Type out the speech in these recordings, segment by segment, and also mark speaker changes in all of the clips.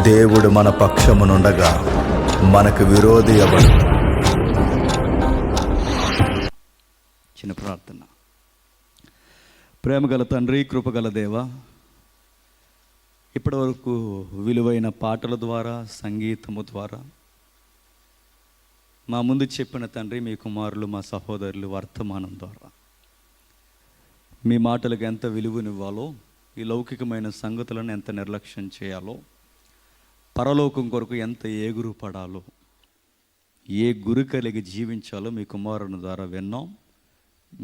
Speaker 1: దేవుడు మన పక్షమునుండగా మనకు విరోధి ఎవడు?
Speaker 2: చిన్న ప్రార్థన. ప్రేమగల తండ్రి, కృపగల దేవ, ఇప్పటి వరకు విలువైన పాటల ద్వారా, సంగీతము ద్వారా మా ముందు చెప్పిన తండ్రి, మీ కుమారులు, మా సహోదరులు వర్తమానం ద్వారా మీ మాటలకు ఎంత విలువనివ్వాలో, ఈ లౌకికమైన సంగతులను ఎంత నిర్లక్ష్యం చేయాలో, పరలోకం కొరకు ఎంత ఏగురు పడాలో, ఏ గురి కలిగి జీవించాలో మీ కుమారుని ద్వారా విన్నాం.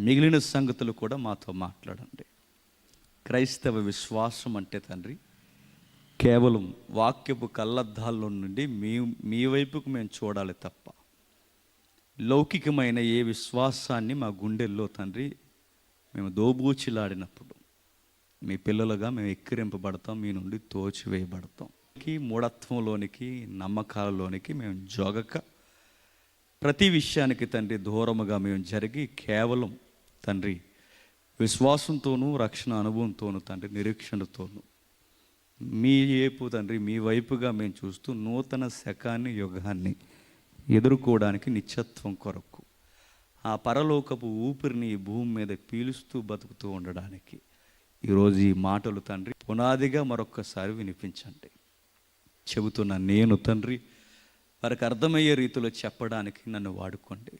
Speaker 2: మిగిలిన సంగతులు కూడా మాతో మాట్లాడండి. క్రైస్తవ విశ్వాసం అంటే తండ్రి, కేవలం వాక్యపు కళ్ళద్దాల్లో నుండి మీ వైపుకు మేము చూడాలి తప్ప, లౌకికమైన ఏ విశ్వాసాన్ని మా గుండెల్లో తండ్రి మేము దోబూచిలాడినప్పుడు మీ పిల్లలుగా మేము ఎక్కిరింపబడతాం, మీ నుండి తోచివేయబడతాం. మూఢత్వంలోనికి, నమ్మకాలలోనికి మేము జోగక, ప్రతి విషయానికి తండ్రి దూరముగా మేము జరిగి, కేవలం తండ్రి విశ్వాసంతోనూ, రక్షణ అనుభవంతోనూ తండ్రి, నిరీక్షణతోనూ మీ వైపు తండ్రి, మీ వైపుగా మేము చూస్తూ నూతన శకాన్ని, యుగాన్ని ఎదుర్కోవడానికి, నిత్యత్వం కొరకు ఆ పరలోకపు ఊపిరిని ఈ భూమి మీద పీలుస్తూ బతుకుతూ ఉండడానికి ఈరోజు ఈ మాటలు తండ్రి పునాదిగా మరొక్కసారి వినిపించండి. చెబుతున్న నేను తండ్రి వారికి అర్థమయ్యే రీతిలో చెప్పడానికి నన్ను వాడుకోండి.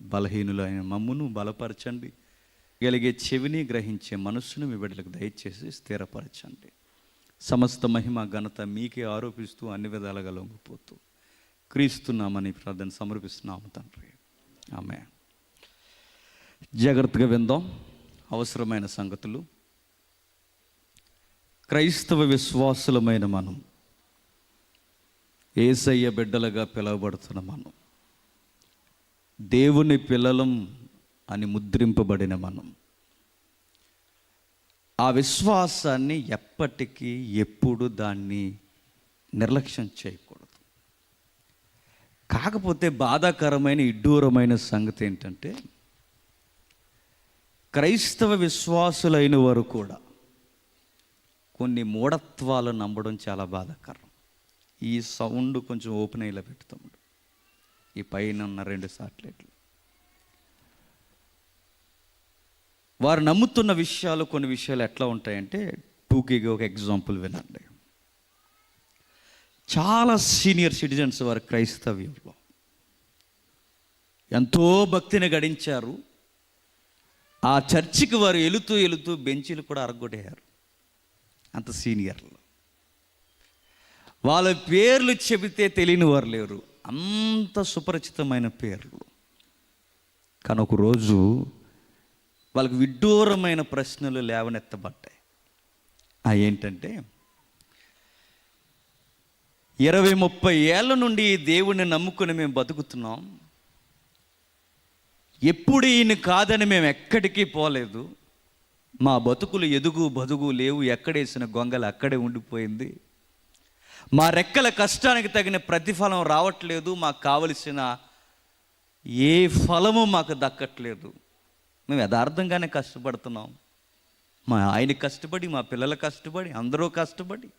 Speaker 2: బలహీనులైన మమ్మును బలపరచండి. కలిగే చెవిని గ్రహించే మనస్సును మీ బిడ్డలకు దయచేసి స్థిరపరచండి. సమస్త మహిమ ఘనత మీకే ఆరోపిస్తూ అన్ని విధాలుగా లొంగిపోతూ క్రీస్తున్నామని ప్రార్థన సమర్పిస్తున్నాము తండ్రి. ఆమేన్. జాగ్రత్తగా విందాం అవసరమైన సంగతులు. క్రైస్తవ విశ్వాసులమైన మనం, యేసయ్య బిడ్డలుగా పిలువబడుతున్న మనం, దేవుని పిల్లలం అని ముద్రింపబడిన మనం, ఆ విశ్వాసాన్ని ఎప్పటికీ ఎప్పుడు దాన్ని నిర్లక్ష్యం చేయకూడదు. కాకపోతే బాధాకరమైన, ఇడ్డూరమైన సంగతి ఏంటంటే, క్రైస్తవ విశ్వాసులైన వారు కూడా కొన్ని మూఢత్వాలు నమ్మడం చాలా బాధాకరం. ఈ సౌండ్ కొంచెం ఓపెన్ అయ్యేలా పెడుతాడు, ఈ పైన ఉన్న 2 సాటిలైట్లు. వారు నమ్ముతున్న విషయాలు, కొన్ని విషయాలు ఎట్లా ఉంటాయంటే, టూకీగా ఒక ఎగ్జాంపుల్ వినండి. చాలా సీనియర్ సిటిజన్స్ వారు క్రైస్తవ్యంలో ఎంతో భక్తిని గడించారు. ఆ చర్చికి వారు వెళుతూ బెంచీలు కూడా అరగొట్టారు. అంత సీనియర్లు. వాళ్ళ పేర్లు చెబితే తెలియని వారు లేరు, అంత సుపరిచితమైన పేర్లు. కానీ ఒకరోజు వాళ్ళకి విడ్డూరమైన ప్రశ్నలు లేవనెత్తబడ్డాయి. ఏంటంటే, 20-30 ఏళ్ళ నుండి దేవుణ్ణి నమ్ముకుని మేము బతుకుతున్నాం. ఎప్పుడు ఈయన కాదని మేము ఎక్కడికి పోలేదు. మా బతుకులు ఎదుగు బదుగు లేవు, ఎక్కడేసిన గొంగలు అక్కడే ఉండిపోయింది. మా రెక్కల కష్టానికి తగిన ప్రతిఫలం రావట్లేదు. మాకు కావలసిన ఏ ఫలము మాకు దక్కట్లేదు. మేము యథార్థంగానే కష్టపడుతున్నాం. మా ఆయన కష్టపడి, మా పిల్లల కష్టపడి, అందరూ కష్టపడి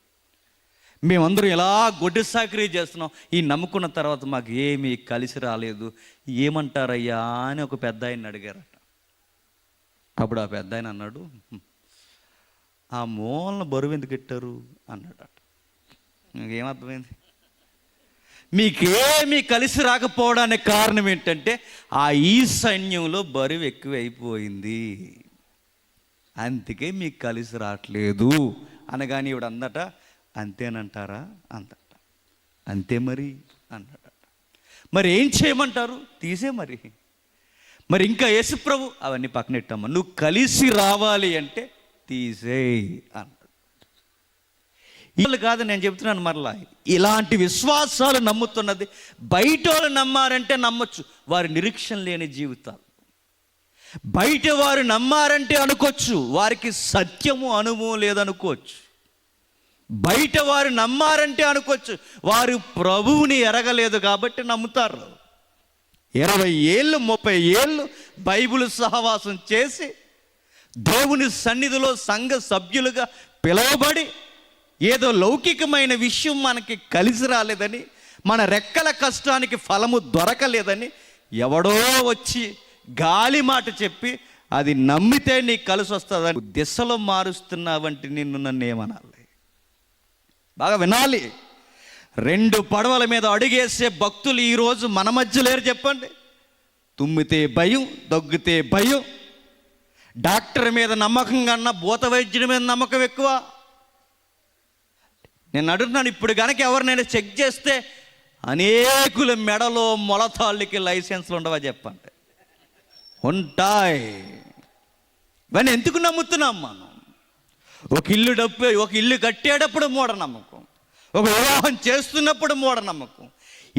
Speaker 2: మేమందరూ ఎలా గొడ్డు సాకరీ చేస్తున్నాం. ఈ నమ్ముకున్న తర్వాత మాకు ఏమీ కలిసి రాలేదు. ఏమంటారయ్యా అని ఒక పెద్ద ఆయన అడిగారట. అప్పుడు ఆ పెద్ద ఆయన అన్నాడు, ఆ మూలన బరువు ఎందుకు పెట్టారు అన్నాడట. ఏమర్థమైంది? మీకేమీ కలిసి రాకపోవడానికి కారణం ఏంటంటే, ఆ ఈశాన్యంలో బరువు ఎక్కువ అయిపోయింది, అందుకే మీకు కలిసి రావట్లేదు అనగాని ఇవిడ అందట, అంతేనంటారా అందట. అంతే మరి అన్నాడట. మరి ఏం చేయమంటారు? తీసే మరి ఇంకా యేసుప్రభు అవన్నీ పక్కనెట్టమ్మా, నువ్వు కలిసి రావాలి అంటే తీసేయి అన్నాడు. వీళ్ళు కాదు నేను చెప్తున్నాను. మరలా ఇలాంటి విశ్వాసాలు నమ్ముతున్నది బయట వాళ్ళు నమ్మారంటే నమ్మొచ్చు, వారి నిరీక్షణ లేని జీవితాలు. బయట వారు నమ్మారంటే అనుకోవచ్చు, వారికి సత్యము అనుభవం లేదనుకోవచ్చు. బయట వారు నమ్మారంటే అనుకోవచ్చు, వారు ప్రభువుని ఎరగలేదు కాబట్టి నమ్ముతారు. 20 ఏళ్ళు 30 ఏళ్ళు బైబిల్ సహవాసం చేసి దేవుని సన్నిధిలో సంఘ సభ్యులుగా పిలువబడి ఏదో లౌకికమైన విషయం మనకి కలిసి రాలేదని, మన రెక్కల కష్టానికి ఫలము దొరకలేదని ఎవడో వచ్చి గాలి మాట చెప్పి అది నమ్మితే నీకు కలిసి వస్తుందని దిశలో మారుస్తున్నావంటే నిన్ను నన్ను ఏమనాలి? బాగా వినాలి. 2 పడవల మీద అడుగేసే భక్తులు ఈరోజు మన మధ్య లేరు చెప్పండి. తుమ్మితే భయం, దగ్గితే భయం, డాక్టర్ మీద నమ్మకం కన్నా భూత వైద్యుడి మీద నమ్మకం ఎక్కువ. నేను అడుగుతున్నాను, ఇప్పుడు కనుక ఎవరినైనా చెక్ చేస్తే అనేకుల మెడలో మొలతాళ్ళకి లైసెన్స్లు ఉండవా చెప్పండి? ఉంటాయి. ఇవన్నీ ఎందుకు నమ్ముతున్నాం మనం? ఒక ఇల్లు కట్టేటప్పుడు మూఢనమ్మకం, ఒక వివాహం చేస్తున్నప్పుడు మూఢనమ్మకం.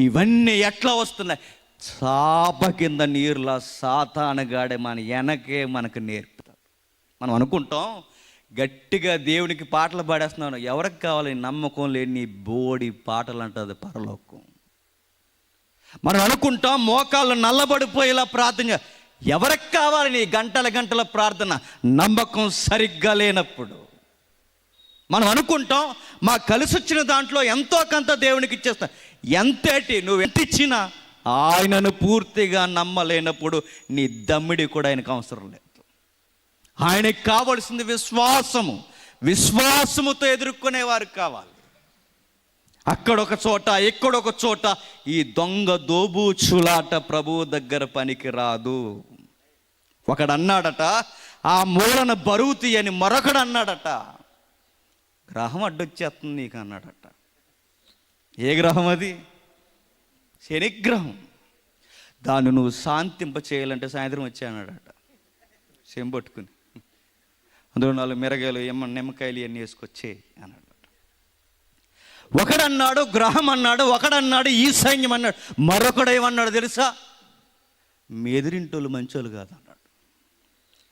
Speaker 2: ఇవన్నీ ఎట్లా వస్తున్నాయి? చాప కింద నీరులా సాతానుగాడే మన వెనకే మనకు నేర్పుతాడు. మనం అనుకుంటాం గట్టిగా దేవునికి పాటలు పాడేస్తున్నాను. ఎవరికి కావాలి? నమ్మకం లేని నీ బోడి పాటలు అంటుంది పరలోకం. మనం అనుకుంటాం మోకాళ్ళు నల్లబడిపోయేలా ప్రార్థన. ఎవరికి కావాలి నీ గంటల ప్రార్థన? నమ్మకం సరిగ్గా లేనప్పుడు. మనం అనుకుంటాం మా కలిసి వచ్చిన దాంట్లో ఎంతో కొంత దేవునికి ఇచ్చేస్తా. ఎంతేటి నువ్వు ఎంత ఇచ్చినా ఆయనను పూర్తిగా నమ్మలేనప్పుడు నీ దమ్మిడి కూడా ఆయనకు అవసరం లేదు. ఆయనకి కావలసింది విశ్వాసము. విశ్వాసముతో ఎదుర్కొనేవారు కావాలి. అక్కడొక చోట, ఇక్కడొక చోట ఈ దొంగ దోబూచులాట ప్రభువు దగ్గర పనికి రాదు. ఒకడు అన్నాడట, ఆ మూలన బరువు తీయని. మరొకడు అన్నాడట, గ్రహం అడ్డొచ్చేస్తుంది నీకు అన్నాడట. ఏ గ్రహం అది? శనిగ్రహం. దాన్ని నువ్వు శాంతింప చేయాలంటే సాయంత్రం వచ్చి అన్నాడట, చెంపట్టుకుని అందులో 4 మిరగాయలు నిమ్మకాయలు ఇవన్నీ వేసుకొచ్చే అన్నాడు. ఒకడన్నాడు గ్రహం అన్నాడు, ఒకడన్నాడు ఈ సైన్యం అన్నాడు, మరొకడు ఏమన్నాడు తెలుసా? మెదిరింటోళ్ళు మంచోళ్ళు కాదు అన్నాడు.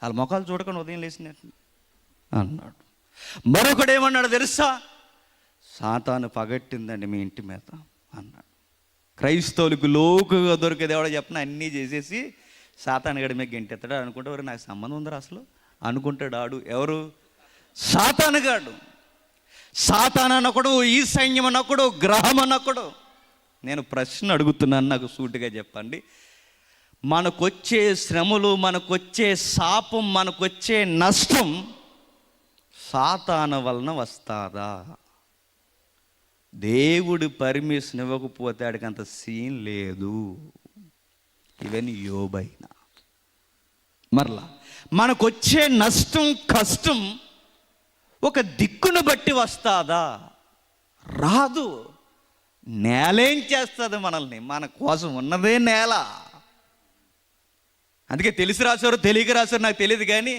Speaker 2: వాళ్ళ ముఖాలు చూడకుండా ఉదయం లేచినట్టు అన్నాడు. మరొకడు ఏమన్నాడు తెలుసా? సాతాను పగట్టిందండి మీ ఇంటి మీద అన్నాడు. క్రైస్తవులకు లోకుగా దొరికేది ఎవడో చెప్పిన అన్నీ చేసేసి సాతాను గడి మీద గెంటెత్తాడు అనుకుంటే ఎవరు నాకు సంబంధం ఉందరా అసలు అనుకుంటాడు. ఆడు ఎవరు? సాతానుగాడు. సాతాను అనొకడు, ఈ సైన్యం అనొకడు, గ్రహం అనొకడు. నేను ప్రశ్న అడుగుతున్నాను, నాకు సూటిగా చెప్పండి. మనకొచ్చే శ్రమలు, మనకొచ్చే శాపం, మనకొచ్చే నష్టం సాతాను వలన వస్తాదా? దేవుడు పర్మిషన్ ఇవ్వకపోతే ఆడికి అంత సీన్ లేదు. ఈవెన్ యోబైనా. మరలా మనకొచ్చే నష్టం, కష్టం ఒక దిక్కును బట్టి వస్తాదా? రాదు. నేలేం చేస్తుంది మనల్ని? మన కోసం ఉన్నదే నేల. అందుకే తెలిసి రాశారో తెలియక రాశారో నాకు తెలియదు, కానీ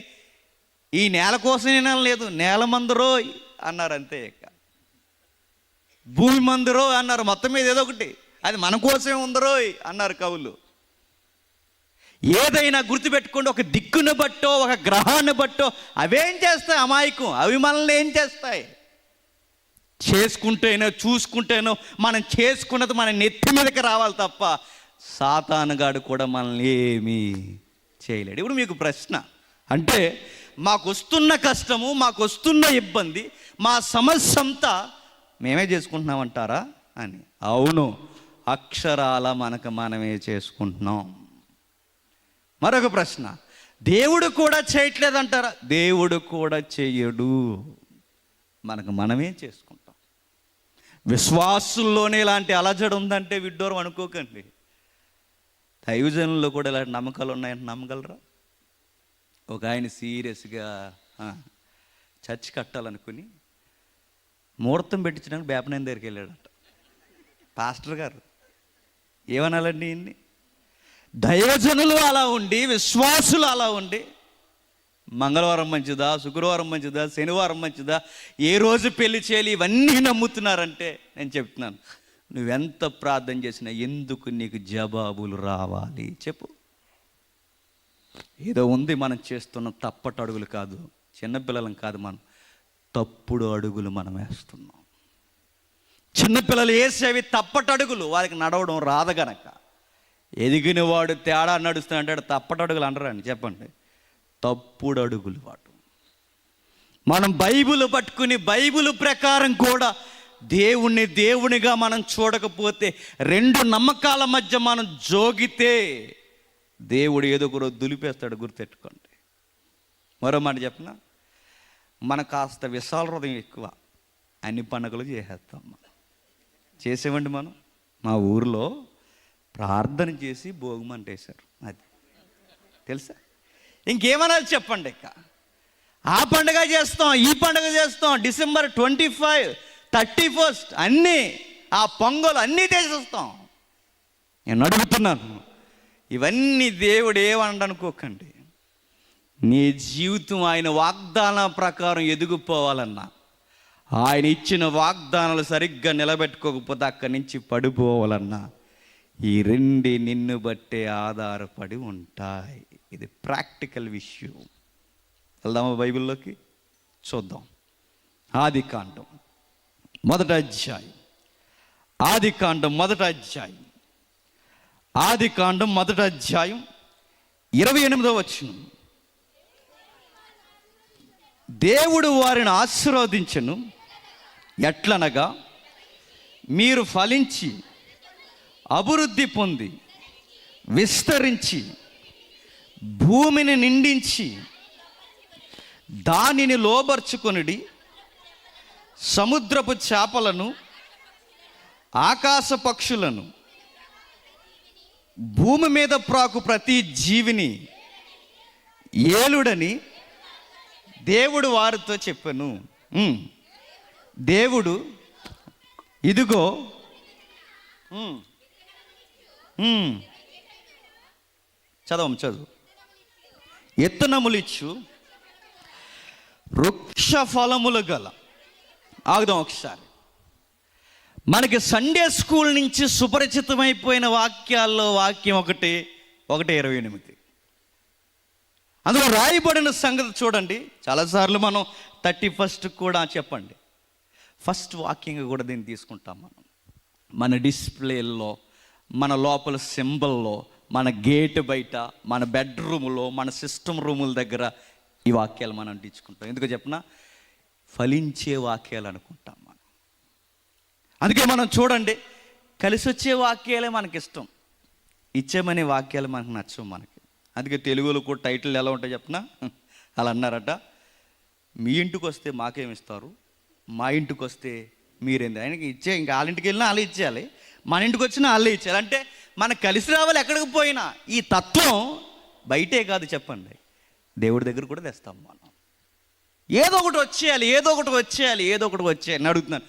Speaker 2: ఈ నేల కోసం నేల లేదు, నేల మందురో అన్నారు అంతే. భూమి మందురో అన్నారు, మొత్తం మీద ఏదో ఒకటి, అది మన కోసమే ఉందరో అన్నారు కవులు. ఏదైనా గుర్తుపెట్టుకోండి, ఒక దిక్కును బట్టో ఒక గ్రహాన్ని బట్టో అవేం చేస్తాయి? అమాయకం. అవి మనల్ని ఏం చేస్తాయి? చేసుకుంటేనో చూసుకుంటేనో మనం చేసుకున్నది మన నెత్తి మీదకి రావాలి తప్ప సాతానుగాడు కూడా మనల్ని ఏమీ చేయలేడు. ఇప్పుడు మీకు ప్రశ్న, అంటే మాకు వస్తున్న కష్టము, మాకు వస్తున్న ఇబ్బంది, మా సమస్య అంతా మేమే చేసుకుంటున్నామంటారా అని? అవును, అక్షరాల మనమే చేసుకుంటున్నాం. మరొక ప్రశ్న, దేవుడు కూడా చేయట్లేదంటారా? దేవుడు కూడా చెయ్యడు, మనమే చేసుకుంటాం. విశ్వాసుల్లోనే ఇలాంటి అలజడి ఉందంటే విడ్డూరం అనుకోకండి. దైవజనుల్లో కూడా ఇలాంటి నమ్మకాలు ఉన్నాయంటే నమ్మగలరా? ఒక ఆయన సీరియస్గా చర్చ్ కట్టాలనుకుని ముహూర్తం పెట్టించడానికి బేపనేని దగ్గరికి వెళ్ళాడట. పాస్టర్ గారు ఏమనాలండి ఇన్ని? దైవజనులు అలా ఉండి, విశ్వాసులు అలా ఉండి, మంగళవారం మంచిదా, శుక్రవారం మంచిదా, శనివారం మంచిదా, ఏ రోజు పెళ్లి చేయాలి, ఇవన్నీ నమ్ముతున్నారంటే నేను చెప్తున్నాను, నువ్వెంత ప్రార్థన చేసినా ఎందుకు నీకు జవాబులు రావాలి చెప్పు? ఏదో ఉంది మనం చేస్తున్న తప్పటి అడుగులు కాదు, చిన్నపిల్లలం కాదు, మనం తప్పుడు అడుగులు మనం వేస్తున్నాం. చిన్నపిల్లలు వేసేవి తప్పటి అడుగులు, వారికి నడవడం రాదు గనక. ఎదిగిన వాడు తేడా నడుస్తున్నాడు, తప్పటి అడుగులు అంటారండి చెప్పండి. తప్పుడు అడుగులు వాడు. మనం బైబిల్ పట్టుకుని బైబిల్ ప్రకారం కూడా దేవునిగా మనం చూడకపోతే, రెండు నమ్మకాల మధ్య మనం జోగితే దేవుడు ఏదో ఒక రోజు దులిపేస్తాడు, గుర్తెట్టుకోండి. మరో మాట చెప్పనా, మనకు కాస్త విశాల హృదయం ఎక్కువ, అన్ని పండుగలు చేసేస్తాం. మనం చేసేవండి. మా ఊరిలో ప్రార్థన చేసి భోగమంటేశారు, అది తెలుసా? ఇంకేమన్నా చెప్పండి. ఇక ఆ పండుగ చేస్తాం, ఈ పండుగ చేస్తాం, December 25, 31 అన్నీ, ఆ పొంగలు అన్నీ చేసేస్తాం. నేను అడుగుతున్నాను, ఇవన్నీ దేవుడు ఏమననుకోకండి. నీ జీవితం ఆయన వాగ్దానం ప్రకారం ఎదిగిపోవాలన్నా, ఆయన ఇచ్చిన వాగ్దానాలు సరిగ్గా నిలబెట్టుకోకపోతే అక్కడి నుంచి పడిపోవాలన్నా, ఈ రెండు నిన్ను బట్టే ఆధారపడి ఉంటాయి. ఇది ప్రాక్టికల్ విషయం. వెళ్దామా బైబిల్లోకి? చూద్దాం. ఆదికాండం మొదటి అధ్యాయం. ఆదికాండం మొదటి అధ్యాయం 28వ వచనం. దేవుడు వారిని ఆశీర్వదించెను, ఎట్లనగా మీరు ఫలించి అభివృద్ధి పొంది విస్తరించి భూమిని నిండించి దానిని లోబర్చుకొనిడి, సముద్రపు చేపలను, ఆకాశ పక్షులను, భూమి మీద ప్రాకు ప్రతి జీవిని ఏలుడని దేవుడు వారితో చెప్పెను. దేవుడు ఇదిగో చదువు ఎత్తనములిచ్చు వృక్ష ఫలములు గల, ఆగుదాం ఒకసారి. మనకి సండే స్కూల్ నుంచి సుపరిచితమైపోయిన వాక్యాల్లో వాక్యం 1:28. అందులో రాయబడిన సంగతి చూడండి. చాలాసార్లు మనం 31 కూడా చెప్పండి, ఫస్ట్ వాక్యంగా కూడా దీన్ని తీసుకుంటాం. మన డిస్ప్లేల్లో, మన లోపల సింబల్లో, మన గేట్ బయట, మన బెడ్రూమ్లో, మన సిస్టమ్ రూముల దగ్గర ఈ వాక్యాలు మనం అంటించుకుంటాం. ఎందుకు చెప్పినా, ఫలించే వాక్యాలు అనుకుంటాం మనం. అందుకే మనం చూడండి, కలిసి వచ్చే వాక్యాలే మనకి ఇష్టం, ఇచ్చేమనే వాక్యాలు మనకు నచ్చవు మనకి. అందుకే తెలుగులో కూడా టైటిల్ ఎలా ఉంటాయి చెప్పినా, అలా అన్నారట, మీ ఇంటికి వస్తే మాకేమిస్తారు, మా ఇంటికి వస్తే మీరేంది. ఆయనకి ఇచ్చే, ఇంకా వాళ్ళ ఇంటికి వెళ్ళినా వాళ్ళు ఇచ్చేయాలి, మన ఇంటికి వచ్చినా వాళ్ళే ఇచ్చేయాలి. అంటే మనకు కలిసి రావాలి ఎక్కడికి పోయినా. ఈ తత్వం బయటే కాదు, చెప్పండి, దేవుడి దగ్గర కూడా తెస్తాం మనం. ఏదో ఒకటి వచ్చేయాలి అడుగుతున్నాను.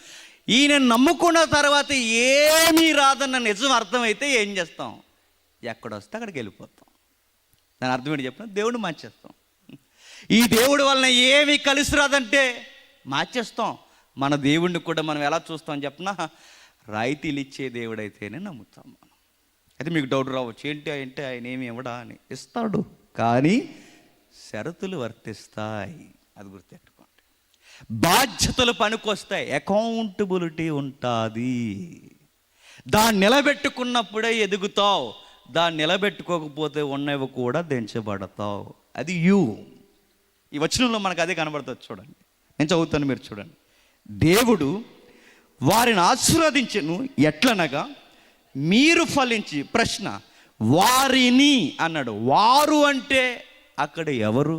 Speaker 2: ఈయన నమ్ముకున్న తర్వాత ఏమీ రాదన్న నిజం అర్థమైతే ఏం చేస్తాం? ఎక్కడొస్తే అక్కడికి వెళ్ళిపోతాం. దాని అర్థం ఏంటి చెప్పిన, దేవుడిని మార్చేస్తాం. ఈ దేవుడి వలన ఏమీ కలిసి రాదంటే మార్చేస్తాం. మన దేవుడిని కూడా మనం ఎలా చూస్తాం చెప్పిన, రాయితీలు ఇచ్చే దేవుడైతేనే నమ్ముతాం మనం. అయితే మీకు డౌట్ రావచ్చు, ఏంటి అంటే ఆయన ఏమి ఇవ్వడా అని. ఇస్తాడు, కానీ షరతులు వర్తిస్తాయి, అది గుర్తెట్టుకోండి. బాధ్యతలు పనికొస్తాయి, అకౌంటబిలిటీ ఉంటుంది. దాన్ని నిలబెట్టుకున్నప్పుడే ఎదుగుతావు, దాన్ని నిలబెట్టుకోకపోతే ఉన్నవి కూడా దించబడతావు. అది ఈ వచనంలో మనకు అదే కనబడుతుంది. చూడండి, నేను చదువుతాను, మీరు చూడండి. దేవుడు వారిని ఆశీర్వదించెను, ఎట్లనగా మీరు ఫలించి. ప్రశ్న, వారిని అన్నాడు. వారు అంటే అక్కడ ఎవరు?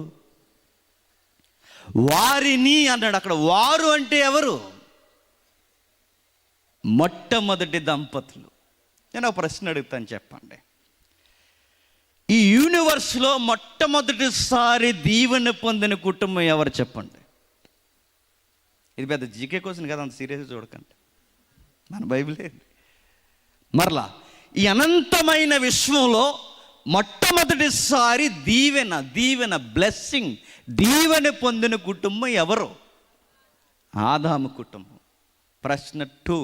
Speaker 2: వారిని అన్నాడు అక్కడ. వారు అంటే ఎవరు? మొట్టమొదటి దంపతులు. నేను ఒక ప్రశ్న అడుగుతాను, చెప్పండి. ఈ యూనివర్స్లో మొట్టమొదటిసారి దీవెన పొందిన కుటుంబం ఎవరు చెప్పండి? ఇది పెద్ద జీకే క్వశ్చన్ కదా, అంత సీరియస్గా చూడకండి, మన బైబిలే. మరలా ఈ అనంతమైన విశ్వంలో మొట్టమొదటిసారి దీవెన బ్లెస్సింగ్, దీవెన పొందిన కుటుంబం ఎవరు? ఆదాము కుటుంబం. ప్రశ్న 2.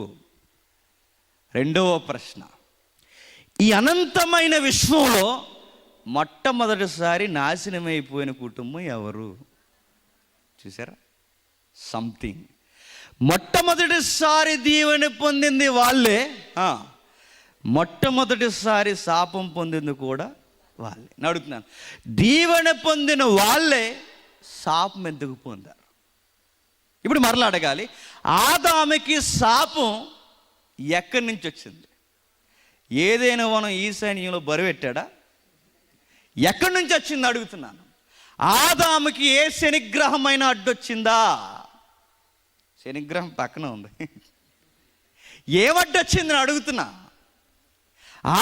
Speaker 2: రెండవ ప్రశ్న, ఈ అనంతమైన విశ్వంలో మొట్టమొదటిసారి నాశనమైపోయిన కుటుంబం ఎవరు? చూసారా, సంథింగ్. మొట్టమొదటిసారి దీవెన పొందింది వాళ్ళే, మొట్టమొదటిసారి శాపం పొందింది కూడా వాళ్ళే. నేను అడుగుతున్నాను, దీవెన పొందిన వాళ్ళే శాపం ఎందుకు పొందారు? ఇప్పుడు మరలా అడగాలి, ఆదాముకి శాపం ఎక్కడి నుంచి వచ్చింది? ఏదైనా వనం ఈశాన్యంలో బరువెట్టాడా? ఎక్కడి నుంచి వచ్చింది అడుగుతున్నాను. ఆదాముకి ఏ శనిగ్రహమైన అడ్డొచ్చిందా? శనిగ్రహం పక్కన ఉంది. ఏమడ్డొచ్చిందని అడుగుతున్నా.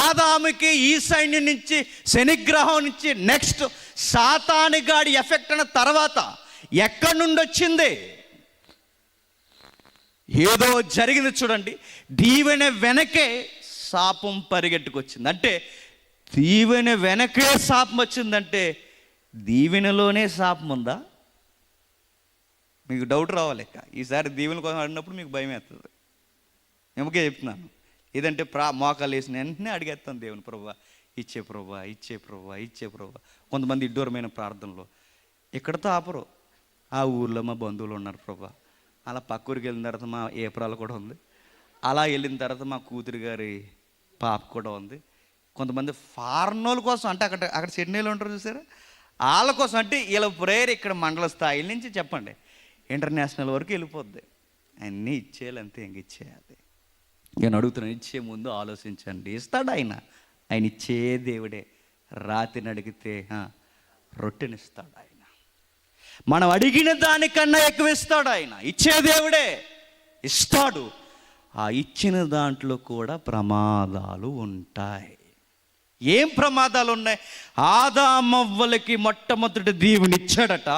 Speaker 2: ఆదాముకి ఈశాన్యం నుంచి, శనిగ్రహం నుంచి, నెక్స్ట్ సాతానుగాడి ఎఫెక్ట్ అన్న తర్వాత ఎక్కడి నుండి వచ్చింది? ఏదో జరిగింది చూడండి. దీవెన వెనకే శాపం పరిగెట్టుకొచ్చింది. అంటే దీవెన వెనకే శాపం వచ్చిందంటే దీవెనలోనే శాపం ఉందా? మీకు డౌట్ రావాలి. ఈసారి దీవెన కోసం అడిగినప్పుడు మీకు భయం వేస్తుంది. ఎముకే చెప్తున్నాను. ఏదంటే మోకాలు వేసిన వెంటనే అడిగేస్తాను దేవుని, ప్రభువా ఇచ్చే ప్రభువా, ఇచ్చే ప్రభువా, ఇచ్చే ప్రభువా. కొంతమంది ఇడ్డూరమైన ప్రార్థనలో ఇక్కడతో ఆపరు. ఆ ఊర్లో మా బంధువులు ఉన్నారు ప్రభువా, అలా పక్క ఊరికి వెళ్ళిన తర్వాత మా ఏప్రాలు కూడా ఉంది, అలా వెళ్ళిన తర్వాత మా కూతురు గారి పాప కూడా ఉంది. కొంతమంది ఫారెనోళ్ళ కోసం, అంటే అక్కడ చెన్నైలో ఉంటారు చూసారా, వాళ్ళ కోసం. అంటే వీళ్ళ ప్రేయర్ ఇక్కడ మండల స్థాయి నుంచి చెప్పండి ఇంటర్నేషనల్ వరకు వెళ్ళిపోద్ది. అన్నీ ఇచ్చేయాలి, అంతే, ఇంక ఇచ్చేయాలి. నేను అడుగుతున్నాను, ఇచ్చే ముందు ఆలోచించండి. ఇస్తాడు ఆయన, ఆయన ఇచ్చే దేవుడే. రాతిని అడిగితే రొట్టెనిస్తాడు ఆయన. మనం అడిగిన దానికన్నా ఎక్కువ ఇస్తాడు ఆయన. ఇచ్చే దేవుడే, ఇస్తాడు. ఆ ఇచ్చిన దాంట్లో కూడా ప్రమాదాలు ఉంటాయి. ఏం ప్రమాదాలు ఉన్నాయి? ఆదామవ్వలకి మొట్టమొదటి దీవెనిచ్చాడట,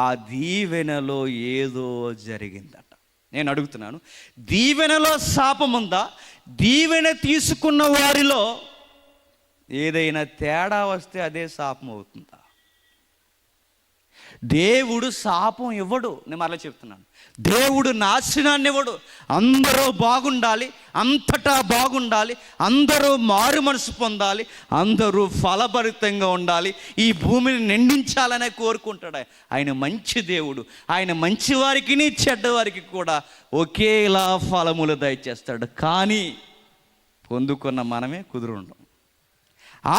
Speaker 2: ఆ దీవెనలో ఏదో జరిగిందట. నేను అడుగుతున్నాను, దీవెనలో శాపం ఉందా? దీవెన తీసుకున్న వారిలో ఏదైనా తేడా వస్తే అదే శాపం అవుతుందా? దేవుడు శాపం ఇవ్వడు. నేను మరలా చెప్తున్నాను, దేవుడు నాశనాన్ని ఇవ్వడు. అందరూ బాగుండాలి, అంతటా బాగుండాలి, అందరూ మారు మనసు పొందాలి, అందరూ ఫలభరితంగా ఉండాలి, ఈ భూమిని నిండించాలనే కోరుకుంటాడు. ఆయన మంచి దేవుడు. ఆయన మంచి వారికి చెడ్డవారికి కూడా ఒకేలా ఫలములు దయచేస్తాడు. కానీ పొందుకున్న మనమే కుదురుండం.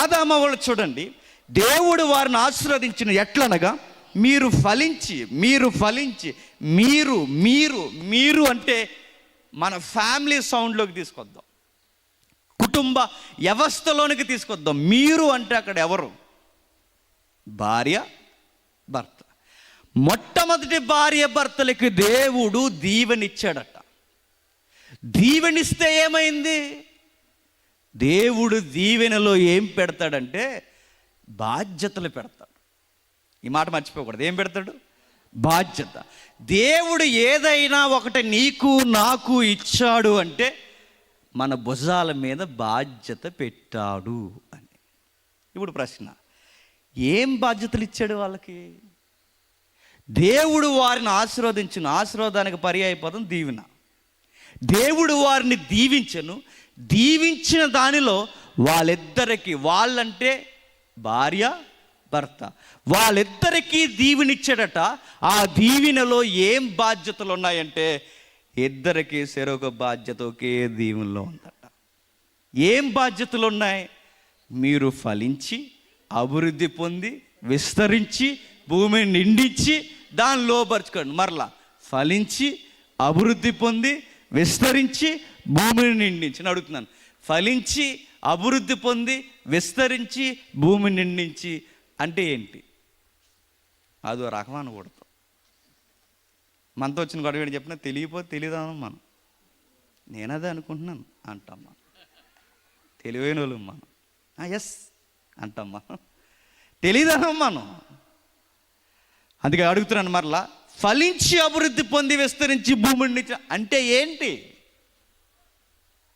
Speaker 2: ఆదామ వాళ్ళు చూడండి, దేవుడు వారిని ఆశీర్వదించిన ఎట్లనగా, మీరు ఫలించి, మీరు ఫలించి, మీరు మీరు మీరు అంటే మన ఫ్యామిలీ సౌండ్లోకి తీసుకొద్దాం, కుటుంబ వ్యవస్థలోనికి తీసుకొద్దాం. మీరు అంటే అక్కడ ఎవరు? భార్య భర్త. మొట్టమొదటి భార్య భర్తలకి దేవుడు దీవెనిచ్చాడట. దీవెనిస్తే ఏమైంది? దేవుడు దీవెనలో ఏం పెడతాడంటే బాధ్యతలు పెడతాడు. ఈ మాట మర్చిపోకూడదు. ఏం పెడతాడు? బాధ్యత. దేవుడు ఏదైనా ఒకటి నీకు నాకు ఇచ్చాడు అంటే మన భుజాల మీద బాధ్యత పెట్టాడు అని. ఇప్పుడు ప్రశ్న, ఏం బాధ్యతలు ఇచ్చాడు వాళ్ళకి? దేవుడు వారిని ఆశీర్వదించును. ఆశీర్వాదానికి పర్యాయపదం దీవెన. దేవుడు వారిని దీవించను. దీవించిన దానిలో వాళ్ళిద్దరికి, వాళ్ళంటే భార్య భర్త, వాళ్ళిద్దరికీ దీవెనిచ్చాడట. ఆ దీవెనలో ఏం బాధ్యతలు ఉన్నాయంటే ఇద్దరికి చెరొక బాధ్యత ఒకే దీవెనలో ఉందట. ఏం బాధ్యతలు ఉన్నాయి? మీరు ఫలించి, అభివృద్ధి పొంది, విస్తరించి, భూమిని నిండించి దాన్ని లోపరుచుకోండి. మరలా ఫలించి, అభివృద్ధి పొంది, విస్తరించి, భూమిని నిండించి. అడుగుతున్నాను, ఫలించి, అభివృద్ధి పొంది, విస్తరించి, భూమిని నిండించి అంటే ఏంటి? అదో రకం అనకూడదు. మనతో వచ్చిన గొడవ చెప్పినా తెలియపోతే తెలియదాం మనం. నేనదే అనుకుంటున్నాను అంటాం మనం. తెలివైన వాళ్ళు మనం. ఎస్ అంటాం మనం. తెలియదాం మనం. అందుకే అడుగుతున్నాను మరలా, ఫలించి, అభివృద్ధి పొంది, విస్తరించి, భూమిని నిండించి అంటే ఏంటి?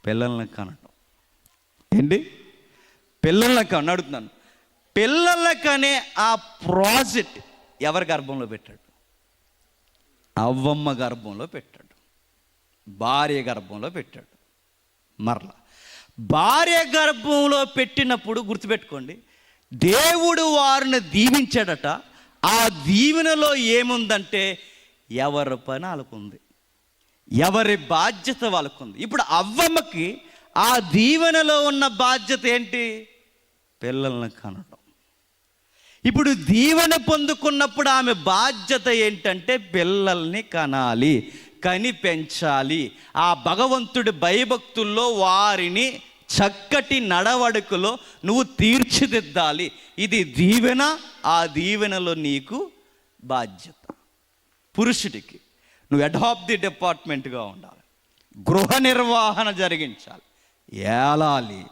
Speaker 2: పిల్లల్ని కనడం. ఏంటి? పిల్లల్ని కన అడుగుతున్నాను. పిల్లలకనే ఆ ప్రాజెక్ట్ ఎవరి గర్భంలో పెట్టాడు? అవ్వమ్మ గర్భంలో పెట్టాడు, భార్య గర్భంలో పెట్టాడు. మరలా భార్య గర్భంలో పెట్టినప్పుడు గుర్తుపెట్టుకోండి, దేవుడు వారిని దీవించాడట. ఆ దీవెనలో ఏముందంటే ఎవరి పని వాళ్ళకుంది, ఎవరి బాధ్యత వాళ్ళకుంది. ఇప్పుడు అవ్వమ్మకి ఆ దీవెనలో ఉన్న బాధ్యత ఏంటి? పిల్లల్ని కనడం. ఇప్పుడు దీవెన పొందుకున్నప్పుడు ఆమె బాధ్యత ఏంటంటే పిల్లల్ని కనాలి, కని పెంచాలి, ఆ భగవంతుడి భయభక్తుల్లో వారిని చక్కటి నడవడికలో నువ్వు తీర్చిదిద్దాలి. ఇది దీవెన. ఆ దీవెనలో నీకు బాధ్యత. పురుషుడికి నువ్వు హెడ్ ఆఫ్ ది డిపార్ట్మెంట్గా ఉండాలి, గృహ నిర్వహణ జరిగించాలి, ఏలాలి.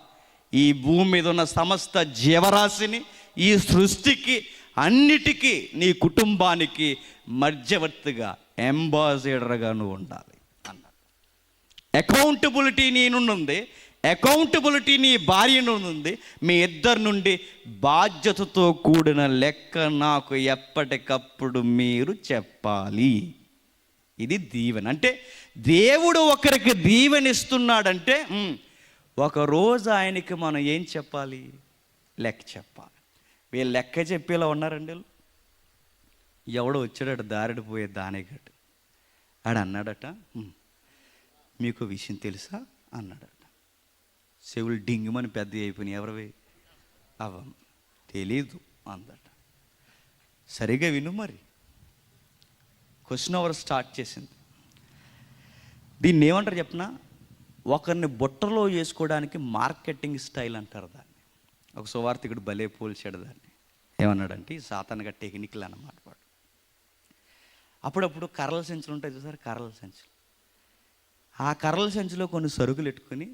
Speaker 2: ఈ భూమి మీద ఉన్న సమస్త జీవరాశిని, ఈ సృష్టికి అన్నిటికీ, నీ కుటుంబానికి మధ్యవర్తిగా, అంబాసిడర్గా నువ్వు ఉండాలి అన్నాడు. అకౌంటబిలిటీ నీ నుండి ఉంది, అకౌంటబిలిటీ నీ భార్య నుండి ఉంది. మీ ఇద్దరి నుండి బాధ్యతతో కూడిన లెక్క నాకు ఎప్పటికప్పుడు మీరు చెప్పాలి. ఇది దీవెన. అంటే దేవుడు ఒకరికి దీవెనిస్తున్నాడంటే ఒకరోజు ఆయనకి మనం ఏం చెప్పాలి? లెక్క చెప్పాలి. వీళ్ళు లెక్క చెప్పేలా ఉన్నారండి. వీళ్ళు ఎవడో వచ్చాడట, దారిడిపోయే దానిగట్టు. ఆడు అన్నాడట, మీకు విషయం తెలుసా అన్నాడట. చెవులు డింగిమని పెద్ద అయిపోయినాయి. ఎవరివి? తెలీదు అందట. సరిగా విను మరి. క్వశ్చన్ అవర్ స్టార్ట్ చేసింది. దీన్ని ఏమంటారు చెప్పనా? ఒకరిని బుట్టలో వేసుకోవడానికి మార్కెటింగ్ స్టైల్ అంటారు దాన్ని. ఒక సువార్తికుడు భలే పోల్చాడు దాన్ని. ఏమన్నాడంటే, ఈ సాతానుగా టెక్నికల్ అన్నమాట వాడు. అప్పుడప్పుడు కర్రల సంచులు ఉంటాయి చూసారు, కర్రల సంచులు. ఆ కర్రల సంచిలో కొన్ని సరుకులు పెట్టుకొని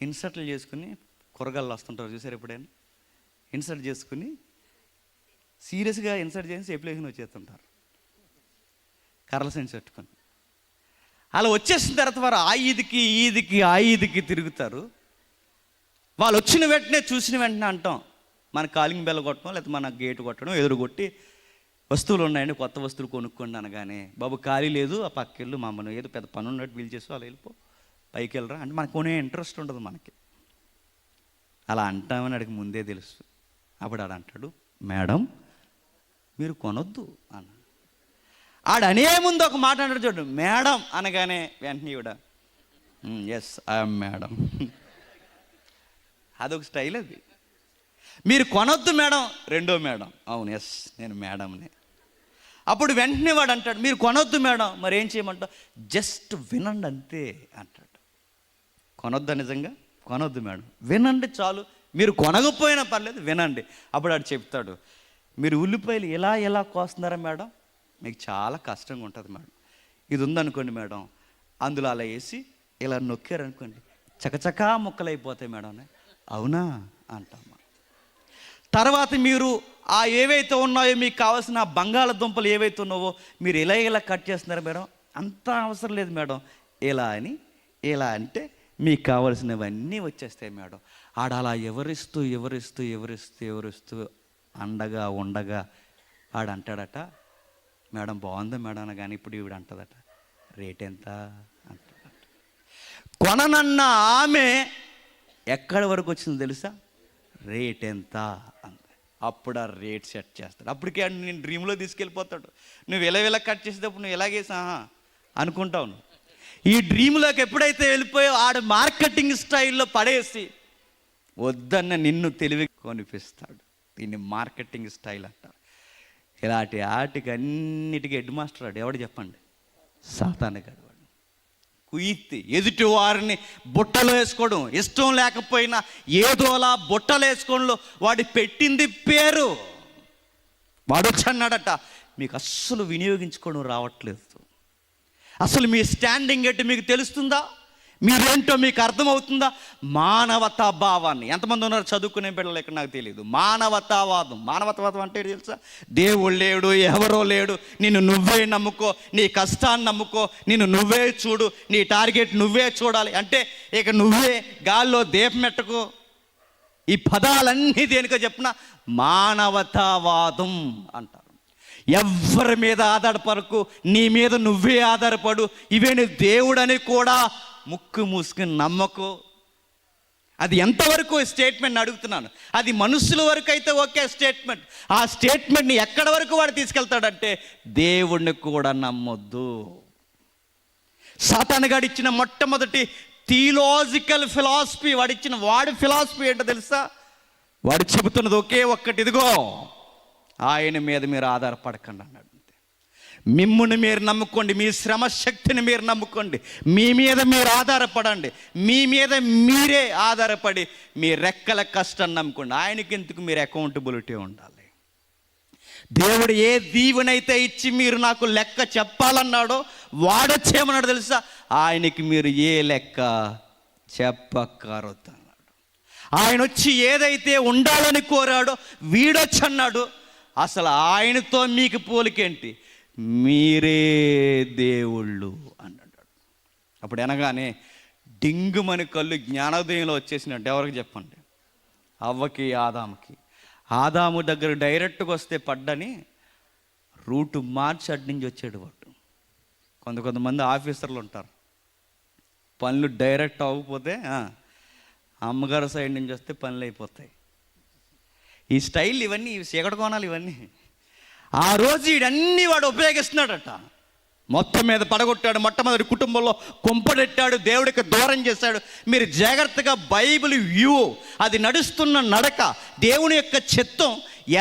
Speaker 2: ఇన్సర్ట్లు చేసుకుని, కూరగాయలు వస్తుంటారు చూసారు ఎప్పుడైనా, ఇన్సర్ట్ చేసుకుని సీరియస్గా ఇన్సర్ట్ చేసి ఎప్లికేషన్ వచ్చేస్తుంటారు కర్రల సంచి పెట్టుకొని. అలా వచ్చేసిన తర్వాత వారు ఆ ఈదికి తిరుగుతారు. వాళ్ళు వచ్చిన వెంటనే, చూసిన వెంటనే అంటాం, మన కాలింగ్ బెల్ కొట్టడం, లేకపోతే మన గేటు కొట్టడం, ఎదురు కొట్టి వస్తువులు ఉన్నాయండి, కొత్త వస్తువులు కొనుక్కోండి అనగానే, బాబు ఖాళీ లేదు, ఆ పక్కెళ్ళు, మమ్మల్ని ఏదో పెద్ద పని ఉన్నట్టు వీలు చేసి అలా వెళ్ళిపో, పైకి వెళ్ళరా అంటే మనకు కొనే ఇంట్రెస్ట్ ఉండదు మనకి. అలా అంటామని అడిగి ముందే తెలుసు. అప్పుడు ఆడు అంటాడు, మేడం మీరు కొనొద్దు అన్న. ఆడు అనే ముందు ఒక మాట అంటాడు చూడు, మేడం అనగానే వెంటనే కూడా ఎస్ ఐఎమ్ మేడం. అదొక స్టైల్. అది మీరు కొనొద్దు మేడం, రెండో మేడం, అవును ఎస్ నేను మేడంనే. అప్పుడు వెంటనే వాడు అంటాడు, మీరు కొనొద్దు మేడం, మరి ఏం చేయమంటావు? జస్ట్ వినండి అంతే అంటాడు. కొనొద్దా? నిజంగా కొనొద్దు మేడం, వినండి చాలు, మీరు కొనకపోయినా పర్లేదు వినండి. అప్పుడు వాడు చెప్తాడు, మీరు ఉల్లిపాయలు ఎలా కోస్తున్నారా మేడం, మీకు చాలా కష్టంగా ఉంటుంది మేడం. ఇది ఉందనుకోండి మేడం, అందులో అలా వేసి ఇలా నొక్కారనుకోండి చకచకా ముక్కలు అయిపోతాయి మేడం. అవునా అంటాం. తర్వాత మీరు ఆ ఏవైతే ఉన్నాయో, మీకు కావాల్సిన బంగాళదుంపలు ఏవైతే ఉన్నావో మీరు ఇలా కట్ చేస్తున్నారా మేడం, అంత అవసరం లేదు మేడం, ఇలా అంటే మీకు కావలసినవన్నీ వచ్చేస్తాయి మేడం. ఆడ అలా ఎవరిస్తూ అండగా ఉండగా ఆడంటాడట, మేడం బాగుందా మేడం అనగానే ఇప్పుడు ఈవిడ అంటదట, రేట్ ఎంత అంటాడట. కొననన్న ఆమె ఎక్కడి వరకు వచ్చిందో తెలుసా? రేట్ ఎంత అంత. అప్పుడు ఆ రేట్ సెట్ చేస్తాడు. అప్పటికే నేను డ్రీమ్లో తీసుకెళ్ళిపోతాడు. నువ్వు ఇలా కట్ చేసేటప్పుడు నువ్వు ఎలాగేసా అనుకుంటావు. నువ్వు ఈ డ్రీమ్లోకి ఎప్పుడైతే వెళ్ళిపోయావు, ఆడ మార్కెటింగ్ స్టైల్లో పడేసి వద్దన్న నిన్ను తెలివి కొనిపిస్తాడు. దీన్ని మార్కెటింగ్ స్టైల్ అంటారు. ఇలాంటి ఆటికి అన్నిటికీ హెడ్ మాస్టర్ ఆడు. ఎవడు చెప్పండి? సాతానుగాడు. వాడు కుయిత్తి ఎదుటి వారిని బుట్టలో వేసుకోవడం, ఇష్టం లేకపోయినా ఏదోలా బుట్టలు వేసుకోవడంలో వాడి పెట్టింది పేరు. వాడు వచ్చి అన్నాడట, మీకు అస్సలు వినియోగించుకోవడం రావట్లేదు, అసలు మీ స్టాండింగ్ ఏంటి మీకు తెలుస్తుందా, మీరేంటో మీకు అర్థమవుతుందా? మానవతా భావాన్ని, ఎంతమంది ఉన్నారు చదువుకునే బిడ్డలు ఇక్కడ నాకు తెలియదు. మానవతావాదం అంటే తెలుసా? దేవుడు లేడు, ఎవరో లేడు, నిన్ను నువ్వే నమ్ముకో, నీ కష్టాన్ని నమ్ముకో, నిన్ను నువ్వే చూడు, నీ టార్గెట్ నువ్వే చూడాలి, అంటే ఇక నువ్వే గాల్లో దీపం ఎట్టుకో. ఈ పదాలన్నీ దేనికో చెప్పిన మానవతావాదం అంటారు. ఎవరి మీద ఆధారపడకు, నీ మీద నువ్వే ఆధారపడు, ఇవే నీ దేవుడని కూడా ముక్కు మూసుకుని నమ్మకు. అది ఎంతవరకు స్టేట్మెంట్ అడుగుతున్నాను. అది మనుషుల వరకు అయితే ఓకే స్టేట్మెంట్. ఆ స్టేట్మెంట్ని ఎక్కడి వరకు వాడు తీసుకెళ్తాడంటే దేవుణ్ణి కూడా నమ్మొద్దు. సాతానుగాడు ఇచ్చిన మొట్టమొదటి థియలాజికల్ ఫిలాసఫీ, వాడి ఫిలాసఫీ ఏంటో తెలుసా? వాడు చెబుతున్నది ఒకే ఒక్కటి, ఇదిగో ఆయన మీద మీరు ఆధారపడకండి అన్నాడు. మిమ్ముని మీరు నమ్ముకోండి, మీ శ్రమ శక్తిని మీరు నమ్ముకోండి, మీ మీద మీరు ఆధారపడండి, మీ మీద మీరే ఆధారపడి మీ రెక్కల కష్టాన్ని నమ్ముకోండి. ఆయనకి ఎందుకు మీరు అకౌంటబిలిటీ ఉండాలి. దేవుడు ఏ దీవెనైతే ఇచ్చి మీరు నాకు లెక్క చెప్పాలన్నాడో వాడొచ్చేమన్నాడు తెలుసా, ఆయనకి మీరు ఏ లెక్క చెప్పక్కరొద్దు అన్నాడు. ఆయన వచ్చి ఏదైతే ఉండాలని కోరాడో వీడొచ్చి అన్నాడు. అసలు ఆయనతో మీకు పోలికేంటి, మీరే దేవుళ్ళు అన్నాడు. అప్పుడు అనగానే డింగుమని కళ్ళు జ్ఞానోదయంలో వచ్చేసినట్టు. ఎవరికి చెప్పండి? అవ్వకి, ఆదాముకి. ఆదాము దగ్గర డైరెక్ట్గా వస్తే పడ్డని రూటు మార్చి అటు నుంచి వచ్చాడు వాడు. కొంతమంది ఆఫీసర్లు ఉంటారు, పనులు డైరెక్ట్ అవ్వకపోతే అమ్మగారు సైడ్ నుంచి వస్తే పనులు అయిపోతాయి. ఈ స్టైల్ ఇవన్నీ, ఈ చీకటి కోణాలు ఇవన్నీ ఆ రోజు వీడన్నీ వాడు ఉపయోగిస్తున్నాడట. మొత్తం మీద పడగొట్టాడు, మొట్టమొదటి కుటుంబంలో కుంపడెట్టాడు, దేవుడికి దూరం చేశాడు. మీరు జాగ్రత్తగా బైబిల్ వ్యూ, అది నడుస్తున్న నడక, దేవుని యొక్క చిత్తం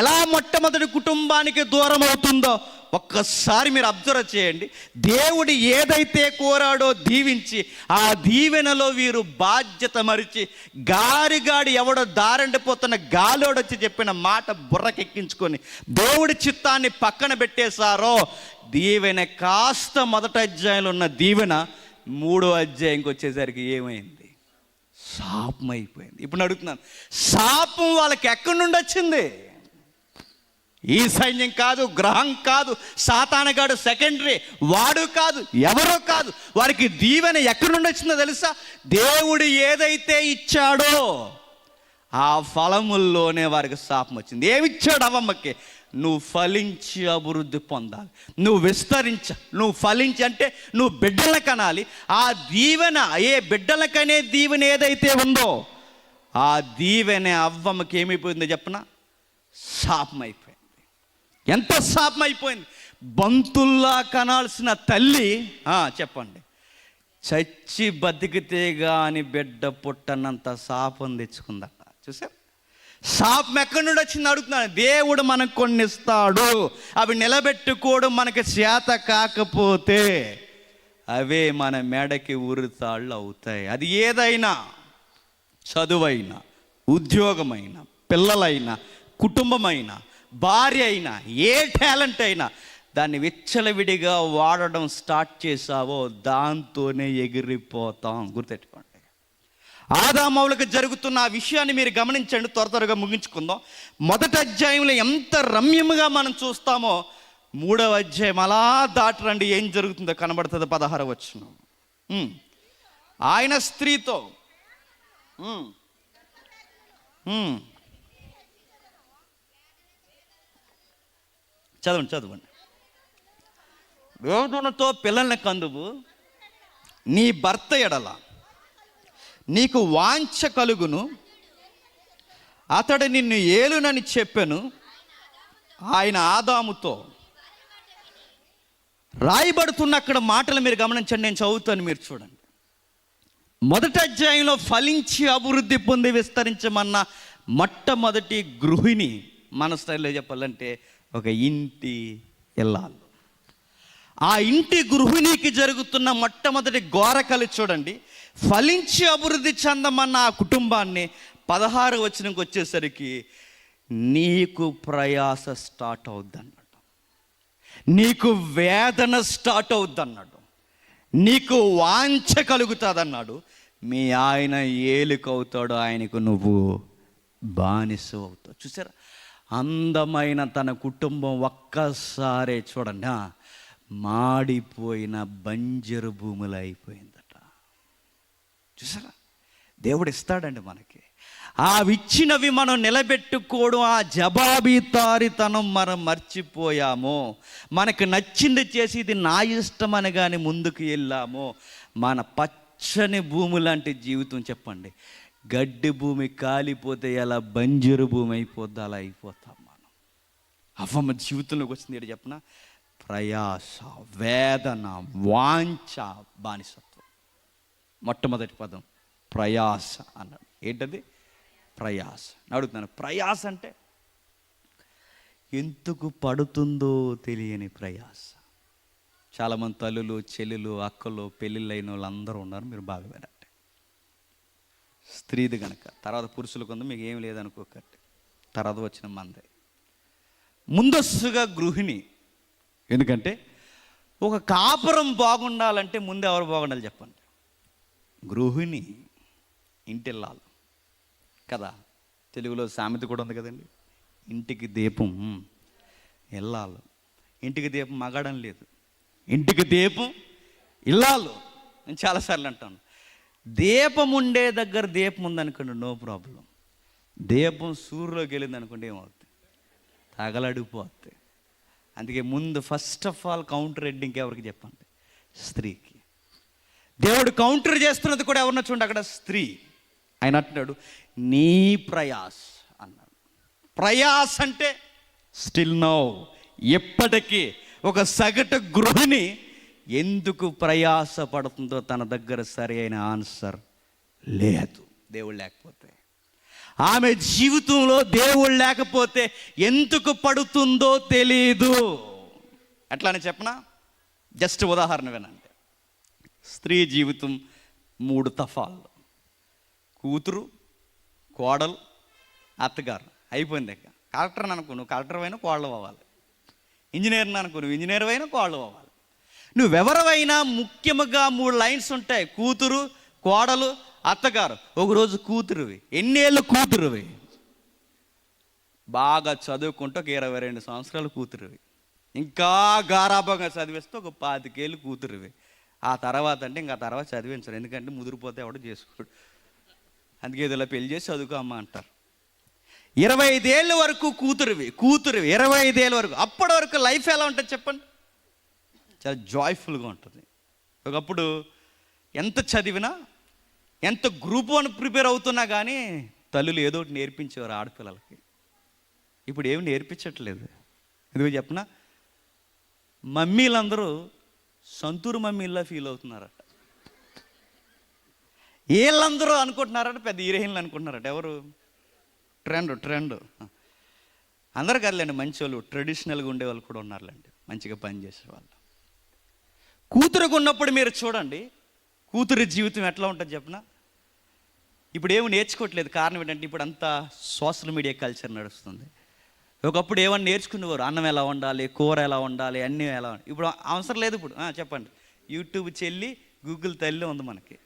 Speaker 2: ఎలా మొట్టమొదటి కుటుంబానికి దూరం అవుతుందో ఒక్కసారి మీరు అబ్జర్వ్ చేయండి. దేవుడు ఏదైతే కోరాడో దీవించి, ఆ దీవెనలో వీరు బాధ్యత మరిచి గాడి ఎవడో దారండిపోతున్న గాలోడొచ్చి చెప్పిన మాట బుర్రకెక్కించుకొని దేవుడి చిత్తాన్ని పక్కన పెట్టేశారో దీవెన కాస్త మొదటి అధ్యాయంలో ఉన్న దీవెన 3వ అధ్యాయంకి వచ్చేసరికి ఏమైంది? శాపం అయిపోయింది. ఇప్పుడు అడుగుతున్నాను, శాపం వాళ్ళకి ఎక్కడి నుండి వచ్చింది? ఈ సైన్యం కాదు, గ్రహం కాదు, సాతానగాడు సెకండరీ, వాడు కాదు, ఎవరో కాదు. వారికి దీవెన ఎక్కడి నుండి వచ్చిందో తెలుసా? దేవుడు ఏదైతే ఇచ్చాడో ఆ ఫలముల్లోనే వారికి శాపం వచ్చింది. ఏమిచ్చాడు అవ్వమ్మకి? నువ్వు ఫలించి అభివృద్ధి పొందాలి, నువ్వు నువ్వు ఫలించి అంటే నువ్వు బిడ్డలను కనాలి. ఆ దీవెన, ఏ బిడ్డలకనే దీవెన ఏదైతే ఉందో ఆ దీవెన అవ్వమ్మకి ఏమైపోయిందో చెప్పనా? శాపం అయిపోయింది. ఎంత శాపం అయిపోయింది! బంతుల్లా కనాల్సిన తల్లి చెప్పండి, చచ్చి బతికితే గాని బిడ్డ పుట్టనంత శాపం తెచ్చుకుందట. చూసారు? శాపం ఎక్కడి నుండి వచ్చింది అడుగుతున్నాను. దేవుడు మనకు కొన్ని ఇస్తాడు, అవి నిలబెట్టుకోవడం మనకి చేత కాకపోతే అవే మన మెడకి ఉరితాళ్ళు అవుతాయి. అది ఏదైనా, చదువైనా, ఉద్యోగమైనా, పిల్లలైనా, కుటుంబమైనా, భార్య అయినా, ఏ టాలెంట్ అయినా దాన్ని విచ్చలవిడిగా వాడడం స్టార్ట్ చేసావో దాంతోనే ఎగిరిపోతాం. గుర్తెట్టుకోండి. ఆదామవులకు జరుగుతున్న ఆ విషయాన్ని మీరు గమనించండి. త్వరగా ముగించుకుందాం. మొదటి అధ్యాయంలో ఎంత రమ్యముగా మనం చూస్తామో 3వ అధ్యాయం అలా దాటరండి, ఏం జరుగుతుందో కనబడుతుంది. 16వ వచనం, ఆయన స్త్రీతో చదవండి. వేదనతో పిల్లల్ని కందువు, నీ భర్త ఎడల నీకు వాంఛ కలుగును, అతడు నిన్ను ఏలునని చెప్పెను. ఆయన ఆదాముతో రాయబడుతున్న అక్కడ మాటలు మీరు గమనించండి, నేను చదువుతాను, మీరు చూడండి. మొదటి అధ్యాయంలో ఫలించి అభివృద్ధి పొంది విస్తరించమన్న మొట్టమొదటి గృహిణి, మన స్టైల్లో చెప్పాలంటే ఒక ఇంటి ఇల్లాలు. ఆ ఇంటి గృహిణికి జరుగుతున్న మొట్టమొదటి ఘోరకలు చూడండి. ఫలించి అభివృద్ధి చెందమన్న ఆ కుటుంబాన్ని 16వ వచనంకి వచ్చేసరికి నీకు ప్రయాస స్టార్ట్ అవుద్ది అన్నాడు, నీకు వేదన స్టార్ట్ అవుద్ది అన్నాడు, నీకు వాంఛ కలుగుతుంది అన్నాడు. మీ ఆయన ఏలుకవుతాడు, ఆయనకు నువ్వు బానిస అవుతావు. చూసారా? అందమైన తన కుటుంబం ఒక్కసారే చూడండి మాడిపోయిన బంజరు భూములు అయిపోయిందట. చూసారా? దేవుడు ఇస్తాడండి మనకి. ఆ ఇచ్చినవి మనం నిలబెట్టుకోవడం, ఆ జవాబుదారీతనం మనం మర్చిపోయామో, మనకు నచ్చింది చేసి ఇది నా ఇష్టం అని కానీ ముందుకు వెళ్ళామో, మన పచ్చని భూమి లాంటి జీవితం చెప్పండి, గడ్డి భూమి కాలిపోతే ఎలా బంజరు భూమి అయిపోద్ది అలా అయిపోతాం మనం. అవ్వమ్మ జీవితంలోకి వచ్చింది ఏంటి చెప్పనా? ప్రయాస, వేదన, వాంఛ, బానిసత్వం. మొట్టమొదటి పదం ప్రయాస అన్నాడు. ఏంటది? ప్రయాస. అడుగుతున్నాను, ప్రయాస అంటే ఎందుకు పడుతుందో తెలియని ప్రయాస. చాలామంది తల్లులు, చెల్లెలు, అక్కలు, పెళ్ళిళ్ళైన వాళ్ళు అందరూ ఉన్నారు. మీరు బాగా వినండి. స్త్రీది కనుక తర్వాత పురుషులకు ఉంది, మీకు ఏం లేదనుకోకండి. తర్వాత వచ్చిన మందే ముందస్తుగా గృహిణి. ఎందుకంటే ఒక కాపురం బాగుండాలంటే ముందు ఎవరు బాగుండాలి చెప్పండి? గృహిణి, ఇంటిల్లాలు కదా. తెలుగులో సామెత కూడా ఉంది కదండి, ఇంటికి దీపం ఇల్లాలు. ఇంటికి దీపం మగాడం లేదు, ఇంటికి దీపం ఇల్లాలు. నేను చాలాసార్లు అంటాను, దీపం ఉండే దగ్గర దీపం ఉందనుకోండి నో ప్రాబ్లం. దీపం సూర్యులోకి వెళ్ళింది అనుకోండి ఏమవుతుంది? తగలడిపోద్ది. అందుకే ముందు first of all counter heading ఎవరికి చెప్పండి? స్త్రీకి. దేవుడు కౌంటర్ చేస్తున్నది కూడా ఎవరినో చూడండి, అక్కడ స్త్రీ. ఆయన అంటున్నాడు నీ ప్రయాస్ అన్నాడు. ప్రయాస్ అంటే స్టిల్ నౌ, ఎప్పటికీ. ఒక సగటు గృహిణి ఎందుకు ప్రయాస పడుతుందో తన దగ్గర సరి అయిన ఆన్సర్ లేదు. దేవుడు లేకపోతే ఆమె జీవితంలో దేవుడు లేకపోతే ఎందుకు పడుతుందో తెలీదు. ఎట్లానే చెప్పనా? జస్ట్ ఉదాహరణ వినండి. స్త్రీ జీవితం 3 తఫాలు: కూతురు, కోడలు, అత్తగారు. అయిపోయింది. ఇక కలెక్టర్ని అనుకో, నువ్వు కలెక్టర్ అయినా కోడలు అవ్వాలి. ఇంజనీర్ని అనుకో, నువ్వు ఇంజనీర్ అయినా కోడలు అవ్వాలి. నువ్వెవరైనా ముఖ్యంగా 3 లైన్స్ ఉంటాయి: కూతురు, కోడలు, అత్తగారు. ఒకరోజు కూతురువి. ఎన్నేళ్ళు కూతురువి? బాగా చదువుకుంటే ఒక 22 సంవత్సరాలు కూతురువి. ఇంకా గారాభంగా చదివిస్తే ఒక 25 ఏళ్ళు కూతురువి. ఆ తర్వాత అంటే ఇంకా తర్వాత చదివించరు, ఎందుకంటే ముదిరిపోతే ఎవడో చేసుకోడు. అందుకే ఇదిలా పెళ్లి చేసి చదువుకో అమ్మ అంటారు. 25 ఏళ్ళ వరకు కూతురువి 25 ఏళ్ళ వరకు. అప్పటి వరకు లైఫ్ ఎలా ఉంటుంది చెప్పండి? చాలా జాయ్ఫుల్గా ఉంటుంది. ఒకప్పుడు ఎంత చదివినా, ఎంత గ్రూప్ 1 ప్రిపేర్ అవుతున్నా కానీ తల్లులు ఏదో ఒకటి నేర్పించేవారు ఆడపిల్లలకి. ఇప్పుడు ఏమి నేర్పించట్లేదు. ఎందుకు చెప్పనా? మమ్మీలందరూ సొంతూరు మమ్మీలా ఫీల్ అవుతున్నారట. వీళ్ళందరూ అనుకుంటున్నారట పెద్ద హీరోయిన్లు అనుకుంటున్నారట. ఎవరు? ట్రెండ్. అందరు కాదులేండి, మంచి వాళ్ళు, ట్రెడిషనల్గా ఉండేవాళ్ళు కూడా ఉన్నారులేండి, మంచిగా పనిచేసేవాళ్ళు. కూతురుకు ఉన్నప్పుడు మీరు చూడండి, కూతురి జీవితం ఎట్లా ఉంటుంది చెప్పనా? ఇప్పుడు ఏమి నేర్చుకోవట్లేదు. కారణం ఏంటంటే ఇప్పుడు అంతా సోషల్ మీడియా కల్చర్ నడుస్తుంది. ఒకప్పుడు ఏమన్నా నేర్చుకునేవారు, అన్నం ఎలా వండాలి, కూర ఎలా వండాలి, అన్నీ ఎలా. ఇప్పుడు అవసరం లేదు. ఇప్పుడు చెప్పండి, యూట్యూబ్ చెల్లి, గూగుల్ తల్లి ఉంది మనకి.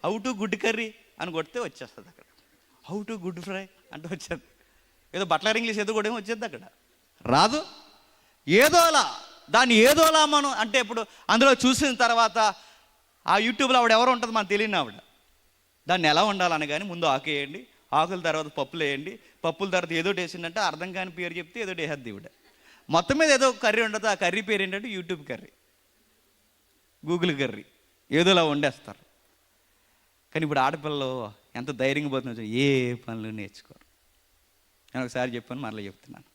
Speaker 2: హౌ టు గుడ్ కర్రీ అని కొడితే వచ్చేస్తుంది అక్కడ. హౌ టు గుడ్ ఫ్రై అంటే వచ్చేది. ఏదో బట్లర్ ఇంగ్లీష్ ఏదో కూడా వచ్చేది అక్కడ. రాదు. ఏదోలా మనం అంటే ఇప్పుడు అందులో చూసిన తర్వాత ఆ యూట్యూబ్లో ఆవిడ ఎవరు ఉంటుంది మనకు తెలియని ఆవిడ. దాన్ని ఎలా వండాలని కానీ ముందు ఆకు వేయండి, ఆకుల తర్వాత పప్పులు వేయండి, పప్పుల తర్వాత ఏదో వేసిందంటే అర్థం కాని పేరు చెప్తే ఏదో వేసేద్ది ఈవిడ. మొత్తం మీద ఏదో కర్రీ ఉండదు. ఆ కర్రీ పేరు ఏంటంటే యూట్యూబ్ కర్రీ, గూగుల్ కర్రీ, ఏదోలా వండేస్తారు. కానీ ఇప్పుడు ఆడపిల్లలు ఎంత ధైర్యంగా పోతున్నా, ఏ పనులు నేర్చుకోరు. నేను ఒకసారి చెప్పాను, మరలా చెప్తున్నాను.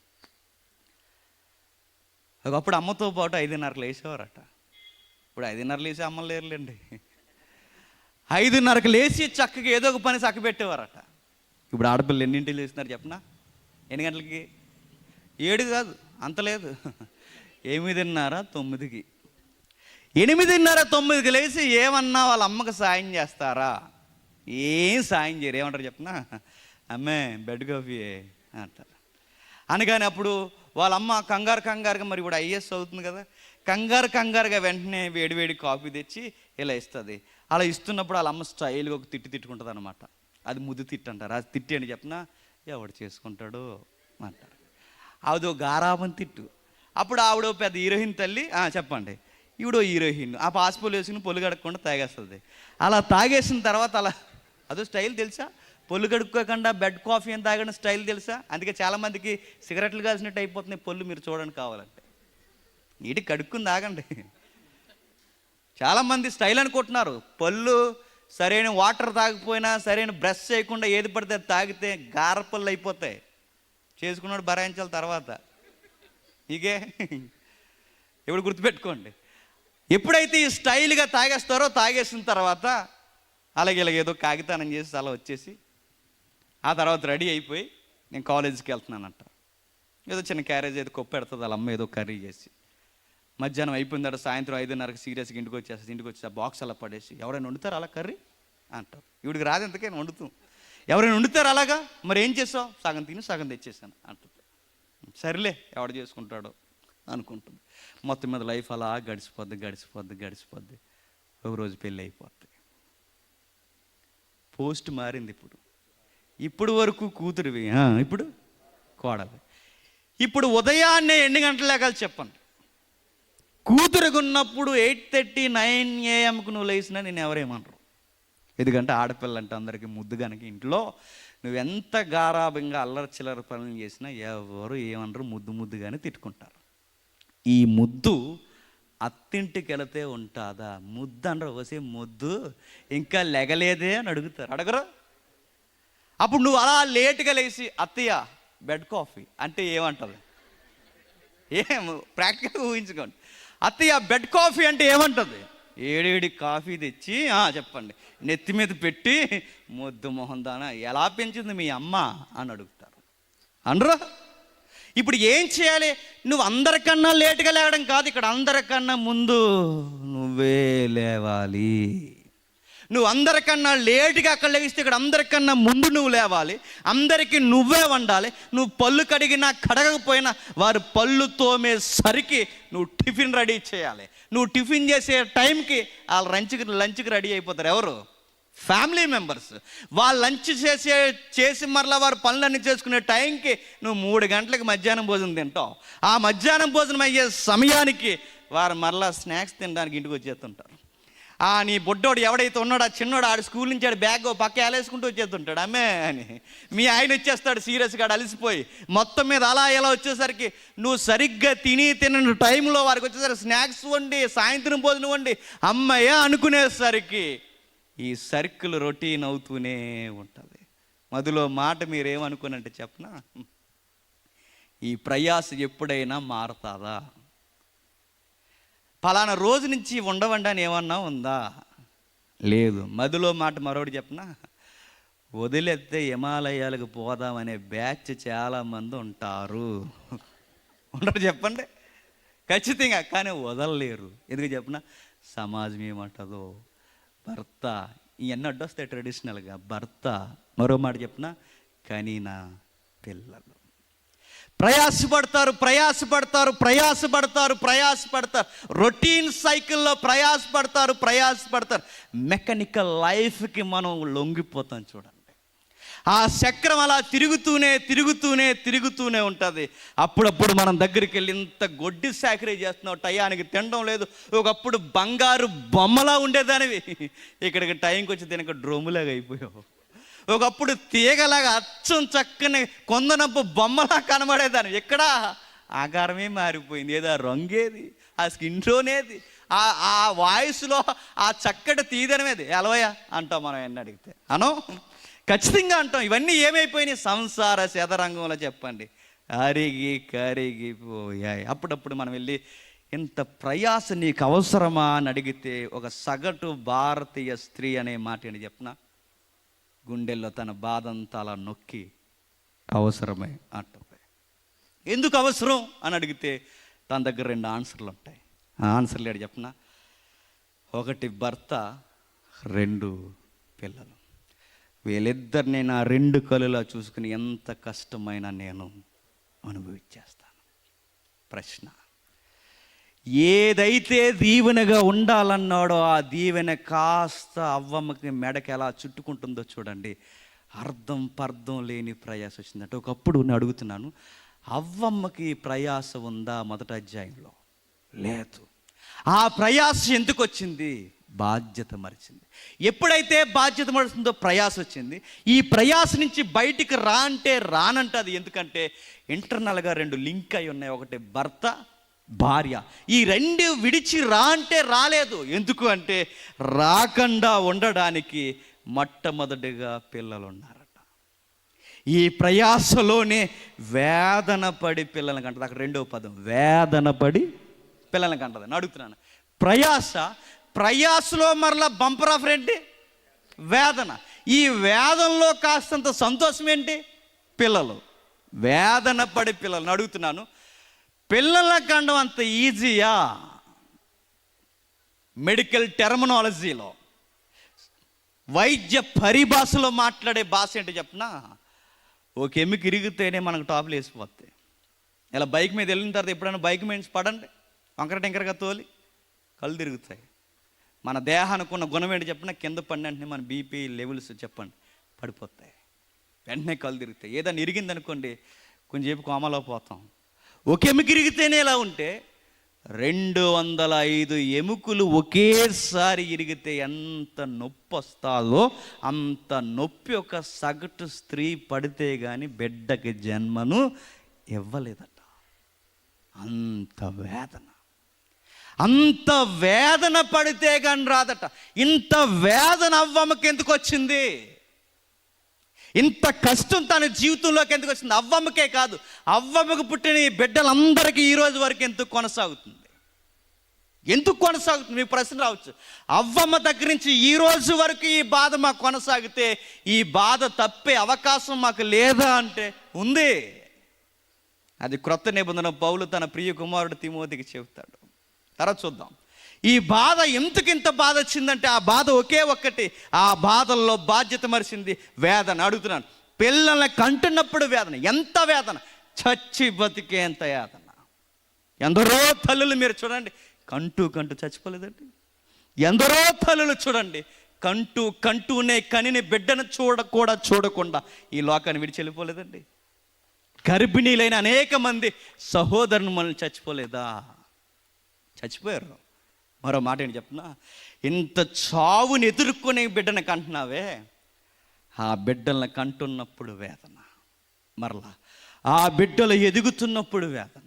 Speaker 2: ఒకప్పుడు అమ్మతో పాటు 5:30కు లేచేవారట. ఇప్పుడు 5:30 లేచి అమ్మలు లేరులేండి. 5:30కు లేచి చక్కగా ఏదో ఒక పని చక్కబెట్టేవారట. ఇప్పుడు ఆడపిల్లలు ఎన్నింటికి లేస్తున్నారు చెప్పనా? ఎన్ని గంటలకి? 7 కాదు, అంత లేదు, 8:30, 9కి. 8:30, 9కి లేచి ఏమన్నా వాళ్ళ అమ్మకి సాయం చేస్తారా? ఏం సాయం చేయరు. ఏమంటారు చెప్పనా? అమ్మే బెడ్ కాఫీ అంటారు. అనగానే అప్పుడు వాళ్ళ అమ్మ కంగారుగా, మరి ఇప్పుడు ఐఏఎస్ అవుతుంది కదా, కంగారుగా వెంటనే వేడివేడి కాఫీ తెచ్చి ఇలా ఇస్తుంది. అలా ఇస్తున్నప్పుడు వాళ్ళ అమ్మ స్టైల్గా ఒక తిట్టుకుంటుంది అనమాట. అది ముద్దు తిట్టు అంటారు. అది తిట్టి అని చెప్పినా ఎవడు చేసుకుంటాడు అంటారు. అదో గారాబం తిట్టు. అప్పుడు ఆవిడ పెద్ద హీరోయిన్ తల్లి. చెప్పండి, ఈవిడో హీరోయిన్. ఆ పాసిపోలు వేసుకుని పొల్లు కడగకుండా తాగేస్తుంది. అలా తాగేసిన తర్వాత అదో స్టైల్ తెలుసా? పొల్లు కడుక్కోకుండా బెడ్ కాఫీ అని తాగడం స్టైల్ తెలుసా? అందుకే చాలామందికి సిగరెట్లు కాల్సినట్టు అయిపోతున్నాయి పొల్లు. మీరు చూడండి కావాలంటే, నీటి కడుక్కుని తాగండి. చాలామంది స్టైల్ అనుకుంటున్నారు. పళ్ళు సరైన వాటర్ తాగకపోయినా, సరైన బ్రష్ చేయకుండా ఏది పడితే అది తాగితే గారపళ్ళు అయిపోతాయి. చేసుకున్నాడు భరాయించాలి తర్వాత. ఇకే ఇప్పుడు గుర్తుపెట్టుకోండి, ఎప్పుడైతే ఈ స్టైల్గా తాగేస్తారో తాగేసిన తర్వాత అలాగే ఏదో కాగితానం చేసి అలా వచ్చేసి ఆ తర్వాత రెడీ అయిపోయి నేను కాలేజీకి వెళ్తున్నానంట. ఏదో చిన్న క్యారేజ్ ఏదో కొప్పు పెడుతుంది వాళ్ళ అమ్మ, ఏదో కర్రీ చేసి. మధ్యాహ్నం అయిపోయిన తర్వాత సాయంత్రం 5:30కి సీరియస్గా ఇంటికి వచ్చేస్తుంది. ఇంటికి వచ్చి ఆ బాక్స్ అలా పడేసి, ఎవరైనా వండుతారు అలా కర్రీ అంటారు. ఇవిడికి రాదు, ఎంతకైనా వండుతాం. ఎవరైనా వండుతారు అలాగా? మరి ఏం చేసావు? సగం తిని సగం తెచ్చేసాను అంటుంది. సరేలే, ఎవడు చేసుకుంటాడో అనుకుంటుంది. మొత్తం మీద లైఫ్ అలా గడిచిపోద్ది. ఒక రోజు పెళ్ళి అయిపోద్ది. పోస్ట్ మారింది. ఇప్పుడు వరకు కూతురువి, ఇప్పుడు కోడలు. ఇప్పుడు ఉదయాన్నే ఎన్ని గంటల లేకాలి చెప్పండి. కూతురుగా ఉన్నప్పుడు 8:30, 9 AM నువ్వు లేచినా నేను ఎవరేమనరు. ఎందుకంటే ఆడపిల్ల అంటే అందరికీ ముద్దు కనుక ఇంట్లో నువ్వెంత గారాభంగా అల్లరి చిల్లర పనులు చేసినా ఎవరు ఏమనరు, ముద్దుగానే తిట్టుకుంటారు. ఈ ముద్దు అత్తింటికి వెళితే ఉంటుందా? ముద్దు అనరు. వసే ముద్దు ఇంకా లెగలేదే అని అడగరు. అప్పుడు నువ్వు అలా లేటుగా లేచి అత్తయ్య బెడ్ కాఫీ అంటే ఏమంటుంది? ప్రాక్టికల్గా ఊహించుకోండి. అత్తయ్య బెడ్ కాఫీ అంటే ఏమంటుంది? ఏడేడి కాఫీ తెచ్చి చెప్పండి నెత్తి మీద పెట్టి, ముద్దు మొహం దానా ఎలా పెంచింది మీ అమ్మ అని అడుగుతారు. అనరు. ఇప్పుడు ఏం చేయాలి? నువ్వు అందరికన్నా లేటుగా లేవడం కాదు, ఇక్కడ అందరికన్నా ముందు నువ్వే లేవాలి. నువ్వు అందరికన్నా లేటుగా అక్కడ లేస్తే ఇక్కడ అందరికన్నా ముందు నువ్వు లేవాలి. అందరికీ నువ్వే వండాలి. నువ్వు పళ్ళు కడిగినా కడగకపోయినా వారు పళ్ళు తోమేసరికి నువ్వు టిఫిన్ రెడీ చేయాలి. నువ్వు టిఫిన్ చేసే టైంకి వాళ్ళు లంచ్కి రెడీ అయిపోతారు. ఎవరు? Family members. వాళ్ళు లంచ్ చేసి మరలా వారు పనులన్నీ చేసుకునే టైంకి నువ్వు 3 గంటలకు మధ్యాహ్నం భోజనం తింటావు. ఆ మధ్యాహ్నం భోజనం అయ్యే సమయానికి వారు మరలా స్నాక్స్ తినడానికి ఇంటికి వచ్చేస్తుంటారు. నీ బొడ్డోడు ఎవడైతే ఉన్నాడో ఆ చిన్నోడు ఆడు స్కూల్ నుంచి ఆడు బ్యాగ్ పక్క వేలేసుకుంటూ వచ్చేస్తుంటాడు అమ్మే అని. మీ ఆయన వచ్చేస్తాడు సీరియస్గా అలసిపోయి. మొత్తం మీద అలా ఎలా వచ్చేసరికి నువ్వు సరిగ్గా తినని టైంలో వారికి వచ్చేసరికి స్నాక్స్ వండి, సాయంత్రం భోజనం వండి అమ్మయ్య అనుకునేసరికి ఈ సర్కిల్ రొటీన్ అవుతూనే ఉంటుంది. మధ్యలో మాట మీరేమనుకోనంటే చెప్పనా, ఈ ప్రయాస ఎప్పుడైనా మారుతుందా? పలానా రోజు నుంచి ఉండవండి అని ఏమన్నా ఉందా? లేదు. మధ్యలో మాట మరొకటి చెప్పనా, వదిలేస్తే హిమాలయాలకు పోదామనే బ్యాచ్ చాలామంది ఉంటారు. ఉండరు చెప్పండి? ఖచ్చితంగా. కానీ వదలలేరు. ఎందుకు చెప్పనా, సమాజం ఏమంటుందో, భర్త ఇవన్నీ అడ్డొస్తాయి ట్రెడిషనల్గా. భర్త, మరో మాట చెప్పనా, కనీనా పిల్లలు. ప్రయాసపడతారు. రొటీన్ సైకిల్లో ప్రయాసపడతారు. మెకానికల్ లైఫ్కి మనం లొంగిపోతాం. చూడండి, ఆ చక్రం అలా తిరుగుతూనే ఉంటుంది. అప్పుడప్పుడు మనం దగ్గరికి వెళ్ళి ఇంత గొడ్డి సాకరీ చేస్తున్నావు, టయానికి తినడం లేదు. ఒకప్పుడు బంగారు బొమ్మలా ఉండేదానివి, ఇక్కడికి టైంకి వచ్చి తినక డ్రోములాగా అయిపోయావు. ఒకప్పుడు తీగలాగా అచ్చం చక్కని కొందనప్పు బొమ్మలా కనబడేదాన్ని, ఎక్కడ ఆకారమే మారిపోయింది. ఏదో రంగేది, ఆ స్కిన్ టోనేది, ఆ వాయిస్లో ఆ చక్కటి తీదనమేది. ఎలవయ అంటాం మనం ఎన్ని అడిగితే ఖచ్చితంగా అంటాం. ఇవన్నీ ఏమైపోయినాయి? సంసార శతరంగంలో చెప్పండి కరిగిపోయాయి. అప్పుడప్పుడు మనం వెళ్ళి ఇంత ప్రయాస నీకు అవసరమా అని అడిగితే ఒక సగటు భారతీయ స్త్రీ అనే మాట ఏంటి చెప్పనా, గుండెల్లో తన బాధంతా అలా నొక్కి అవసరమే అంటుంది. ఎందుకు అవసరం అని అడిగితే తన దగ్గర 2 ఆన్సర్లు ఉంటాయి. ఆ ఆన్సర్లు ఏంటి చెప్పనా, 1 భర్త, 2 పిల్లలు. వీళ్ళిద్దరిని నా 2 కళ్ళులా చూసుకుని ఎంత కష్టమైనా నేను అనుభవించేస్తాను. ప్రశ్న, ఏదైతే దీవెనగా ఉండాలన్నాడో ఆ దీవెన కాస్త అవ్వమ్మకి మెడకి ఎలా చుట్టుకుంటుందో చూడండి. అర్థం లేని ప్రయాస వచ్చిందంటే. ఒకప్పుడు నేను అడుగుతున్నాను, అవ్వమ్మకి ప్రయాస ఉందా? మొదటి అధ్యాయంలో లేదు. ఆ ప్రయాస ఎందుకు వచ్చింది? బాధ్యత మరిచింది. ఎప్పుడైతే బాధ్యత మరుస్తుందో ప్రయాస వచ్చింది. ఈ ప్రయాస నుంచి బయటికి రా అంటే రానంటది. ఎందుకంటే ఇంటర్నల్గా 2 లింక్ అయి ఉన్నాయి. ఒకటి భర్త, భార్య. ఈ 2 విడిచి రా అంటే రాలేదు. ఎందుకు అంటే రాకుండా ఉండడానికి మొట్టమొదటిగా పిల్లలు ఉన్నారట. ఈ ప్రయాసలోనే వేదన పడి పిల్లలకి అంటది. అక్కడ 2వ పదం వేదన పడి పిల్లలకి అంటది. నేను అడుగుతున్నాను, ప్రయాసలో మరలా బంపర్ ఆఫ్ ఏంటి? వేదన. ఈ వేదనలో కాస్తంత సంతోషం ఏంటి? పిల్లలు. వేదన పడే పిల్లలను అడుగుతున్నాను, పిల్లల కండం అంత ఈజీయా? మెడికల్ టెర్మినాలజీలో, వైద్య పరిభాషలో మాట్లాడే భాష ఏంటో చెప్పనా? ఒక ఎమ్మికి ఇరిగితేనే మనకు టాపులు వేసిపోతాయి. ఇలా బైక్ మీద వెళ్ళిన తర్వాత ఎప్పుడైనా బైక్ మీద పడండి, వంకర టెంకరగా తోలి కళ్ళు తిరుగుతాయి. మన దేహానికి ఉన్న గుణం ఏంటి చెప్పిన? కింద పడిన వెంటనే మన బీపీ లెవెల్స్ చెప్పండి పడిపోతాయి, వెంటనే కళ్ళు తిరుగుతాయి. ఏదైనా ఇరిగింది అనుకోండి, కొంచెంసేపు కోమలో పోతాం. ఒక ఎముక ఇరిగితేనే ఇలా ఉంటే 205 ఎముకలు ఒకేసారి ఇరిగితే ఎంత నొప్పి వస్తుందో అంత నొప్పి ఒక సగటు స్త్రీ పడితే కానీ బిడ్డకి జన్మను ఇవ్వలేదట. అంత వేదన, అంత వేదన పడితే కానీ రాదట. ఇంత వేదన అవ్వమ్మకి ఎందుకు వచ్చింది? ఇంత కష్టం తన జీవితంలోకి ఎందుకు వచ్చింది? అవ్వమ్మకే కాదు, అవ్వమ్మకు పుట్టిన ఈ బిడ్డలందరికీ ఈ రోజు వరకు ఎందుకు కొనసాగుతుంది? ఎందుకు కొనసాగుతుంది? మీకు ప్రశ్న రావచ్చు. అవ్వమ్మ దగ్గర నుంచి ఈ రోజు వరకు ఈ బాధ మాకు కొనసాగితే ఈ బాధ తప్పే అవకాశం మాకు లేదా అంటే ఉంది. అది క్రొత్త నిబంధన పౌలు తన ప్రియ కుమారుడు తిమోతికి చెబుతాడు. తర్వాత చూద్దాం. ఈ బాధ ఎందుకింత బాధ వచ్చిందంటే ఆ బాధ ఒకే ఒక్కటి. ఆ బాధల్లో బాధ్యత మరిచింది వేదన. అడుగుతున్నాను, పిల్లల్ని కంటున్నప్పుడు వేదన. ఎంత వేదన? చచ్చి బతికేంత వేదన. ఎందరో తల్లులు మీరు చూడండి, కంటూ చచ్చిపోలేదండి. ఎందరో తల్లులు చూడండి, కంటూనే కనిని బిడ్డను చూడకుండా ఈ లోకాన్ని విడిచి వెళ్ళిపోలేదండి. గర్భిణీలైన అనేక మంది సహోదరుని మనల్ని చచ్చిపోలేదా? చచ్చిపోయారు. మరో మాట ఏంటి చెప్పనా? ఇంత చావుని ఎదుర్కొనే బిడ్డను కంటున్నావే, ఆ బిడ్డలను కంటున్నప్పుడు వేదన. మరలా ఆ బిడ్డలు ఎదుగుతున్నప్పుడు వేదన.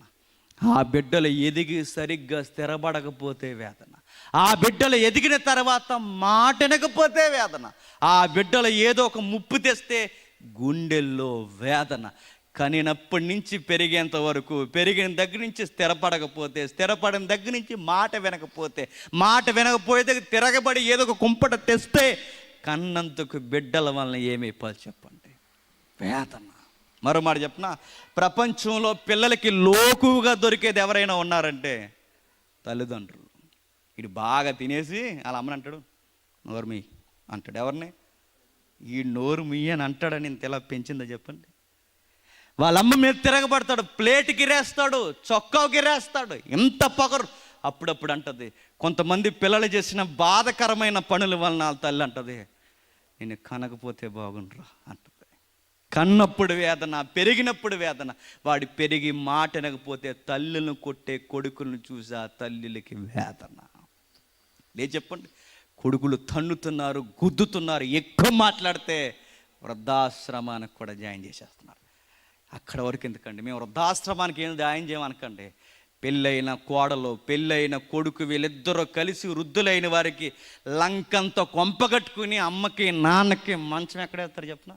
Speaker 2: ఆ బిడ్డలు ఎదిగి సరిగ్గా స్థిరపడకపోతే వేదన. ఆ బిడ్డలు ఎదిగిన తర్వాత మాట వినకపోతే వేదన. ఆ బిడ్డలు ఏదో ఒక ముప్పు తెస్తే గుండెల్లో వేదన. కనినప్పటి నుంచి పెరిగేంత వరకు, పెరిగిన దగ్గర నుంచి స్థిరపడకపోతే, స్థిరపడిన దగ్గర నుంచి మాట వినకపోతే తిరగబడి ఏదో ఒక కుంపట తెస్తే కన్నందుకు బిడ్డల వలన ఏమైపోవాలి చెప్పండి? వేదన. మరో మాట చెప్పనా? ప్రపంచంలో పిల్లలకి లోకుగా దొరికేది ఎవరైనా ఉన్నారంటే తల్లిదండ్రులు. వీడు బాగా తినేసి అలా అమ్మని అంటాడు, నోరు మీ అంటాడు. ఎవరిని? ఈ నోరు మీ అని అంటాడని ఇంత ఎలా పెంచిందో చెప్పండి. వాళ్ళమ్మ మీద తిరగబడతాడు, ప్లేట్ గిరేస్తాడు, చొక్కా గిరేస్తాడు. ఎంత పొగరు. అప్పుడప్పుడు అంటది, కొంతమంది పిల్లలు చేసిన బాధకరమైన పనుల వలన వాళ్ళ తల్లి అంటది, నేను కనకపోతే బాగుండ్రా అంటది. కన్నప్పుడు వేదన, పెరిగినప్పుడు వేదన. వాడు పెరిగి మాట వినకపోతే తల్లులను కొట్టే కొడుకులను చూసి ఆ తల్లికి వేదన. చెప్పండి, కొడుకులు తన్నుతున్నారు, గుద్దుతున్నారు, ఎక్కువ మాట్లాడితే వృద్ధాశ్రమానికి కూడా జాయిన్ చేసేస్తున్నారు. అక్కడ వరకు ఎందుకండి? మేము వృద్ధాశ్రమానికి ఏం జాయిన్ చేయమనకండి. పెళ్ళైన కోడలు, పెళ్ళైన కొడుకు, వీళ్ళిద్దరూ కలిసి వృద్ధులైన వారికి లంకంత కొంపగట్టుకుని అమ్మకి నాన్నకి మంచం ఎక్కడ వేస్తారు చెప్పిన?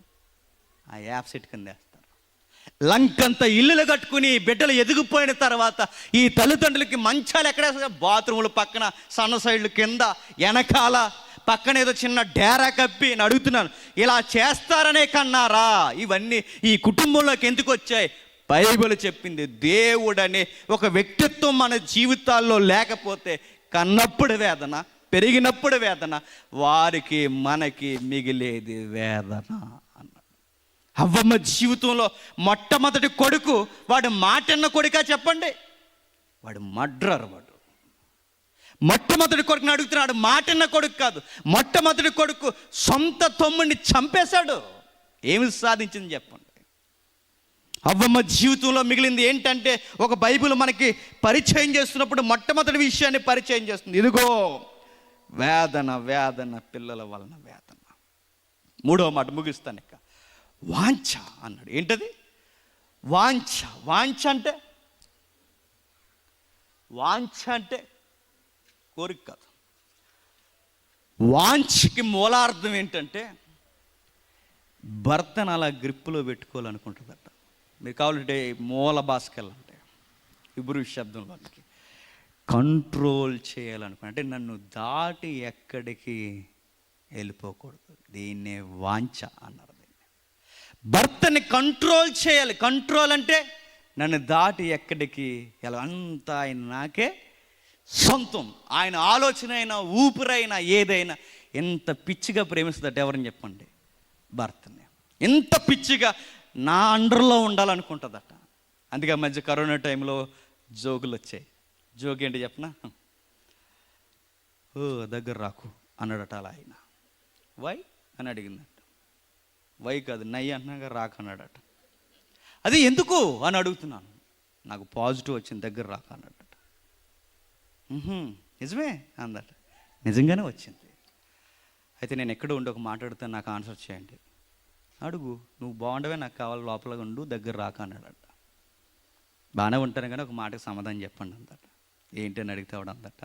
Speaker 2: ఆ యాప్ సెట్ కింద వేస్తారు. లంకంత ఇల్లులు కట్టుకుని బిడ్డలు ఎదిగిపోయిన తర్వాత ఈ తల్లిదండ్రులకి మంచాలు ఎక్కడ వేస్తారు? బాత్రూముల పక్కన, సన్న సైడ్లు కింద, వెనకాల, పక్కన ఏదో చిన్న డేరా కప్పి. నేను అడుగుతున్నాను, ఇలా చేస్తారనే కన్నారా? ఇవన్నీ ఈ కుటుంబంలోకి ఎందుకు వచ్చాయి? బైబిల్ చెప్పింది, దేవుడనే ఒక వ్యక్తిత్వం మన జీవితాల్లో లేకపోతే కన్నప్పుడు వేదన, పెరిగినప్పుడు వేదన, వారికి మనకి మిగిలేది వేదన అన్నాడు. అవ్వమ్మ జీవితంలో మొట్టమొదటి కొడుకు, వాడు మాటన్న కొడుకా చెప్పండి? వాడు మర్డరర్. వాడు మొట్టమొదటి కొడుకుని అడుగుతున్నాడు, మాటన్న కొడుకు కాదు. మొట్టమొదటి కొడుకు సొంత తమ్ముడిని చంపేశాడు. ఏమి సాధించింది చెప్పండి? అవ్వమ్మ జీవితంలో మిగిలింది ఏంటంటే, ఒక బైబిల్ మనకి పరిచయం చేస్తున్నప్పుడు మొట్టమొదటి విషయాన్ని పరిచయం చేస్తుంది. ఇదిగో వేదన, వేదన, పిల్లల వలన వేదన. మూడవ మాట ముగిస్తాను ఇక. వాంఛ అన్నాడు. ఏంటది? వాంఛ. వాంఛ అంటే కోరిక కాదు. వాంఛకి మూలార్థం ఏంటంటే భర్తను అలా గ్రిప్పులో పెట్టుకోవాలనుకుంటుందట. మీరు కావాలంటే మూల భాషకెళ్ళంటే ఇబ్రూ శబ్దంలోనికి కంట్రోల్ చేయాలనుకుంటే, అంటే నన్ను దాటి ఎక్కడికి వెళ్ళిపోకూడదు. దీన్నే వాంఛ అన్నారు. భర్తని కంట్రోల్ చేయాలి. కంట్రోల్ అంటే నన్ను దాటి ఎక్కడికి ఎలా అంతా ఆయన నాకే సొంతం. ఆయన ఆలోచన అయినా ఊపిరైనా ఏదైనా ఎంత పిచ్చిగా ప్రేమిస్తుందట ఎవరని చెప్పండి? భర్తని ఎంత పిచ్చిగా నా అండర్లో ఉండాలనుకుంటుందట. అందుకే ఆ మధ్య కరోనా టైంలో జోకులు వచ్చాయి. జోక్ ఏంటి చెప్పనా? ఓ దగ్గర రాకు అన్నాడట అలా ఆయన. వై అని అడిగిందట. వై కాదు నై అంటున్నాగా రాకు అన్నాడట. అది ఎందుకు అని అడుగుతున్నాను. నాకు పాజిటివ్ వచ్చింది, దగ్గర రాక అన్నాడట. నిజమే అందట. నిజంగానే వచ్చింది. అయితే నేను ఎక్కడ ఉండి ఒక మాట్లాడితే నాకు ఆన్సర్ చేయండి. అడుగు, నువ్వు బాగుండవే, నాకు కావాలి, లోపల ఉండు, దగ్గర రాక అన్నాడట. బాగానే ఉంటాను కానీ ఒక మాటకి సమాధానం చెప్పండి అందట. ఏంటి అని అడిగితే వాడు అందట,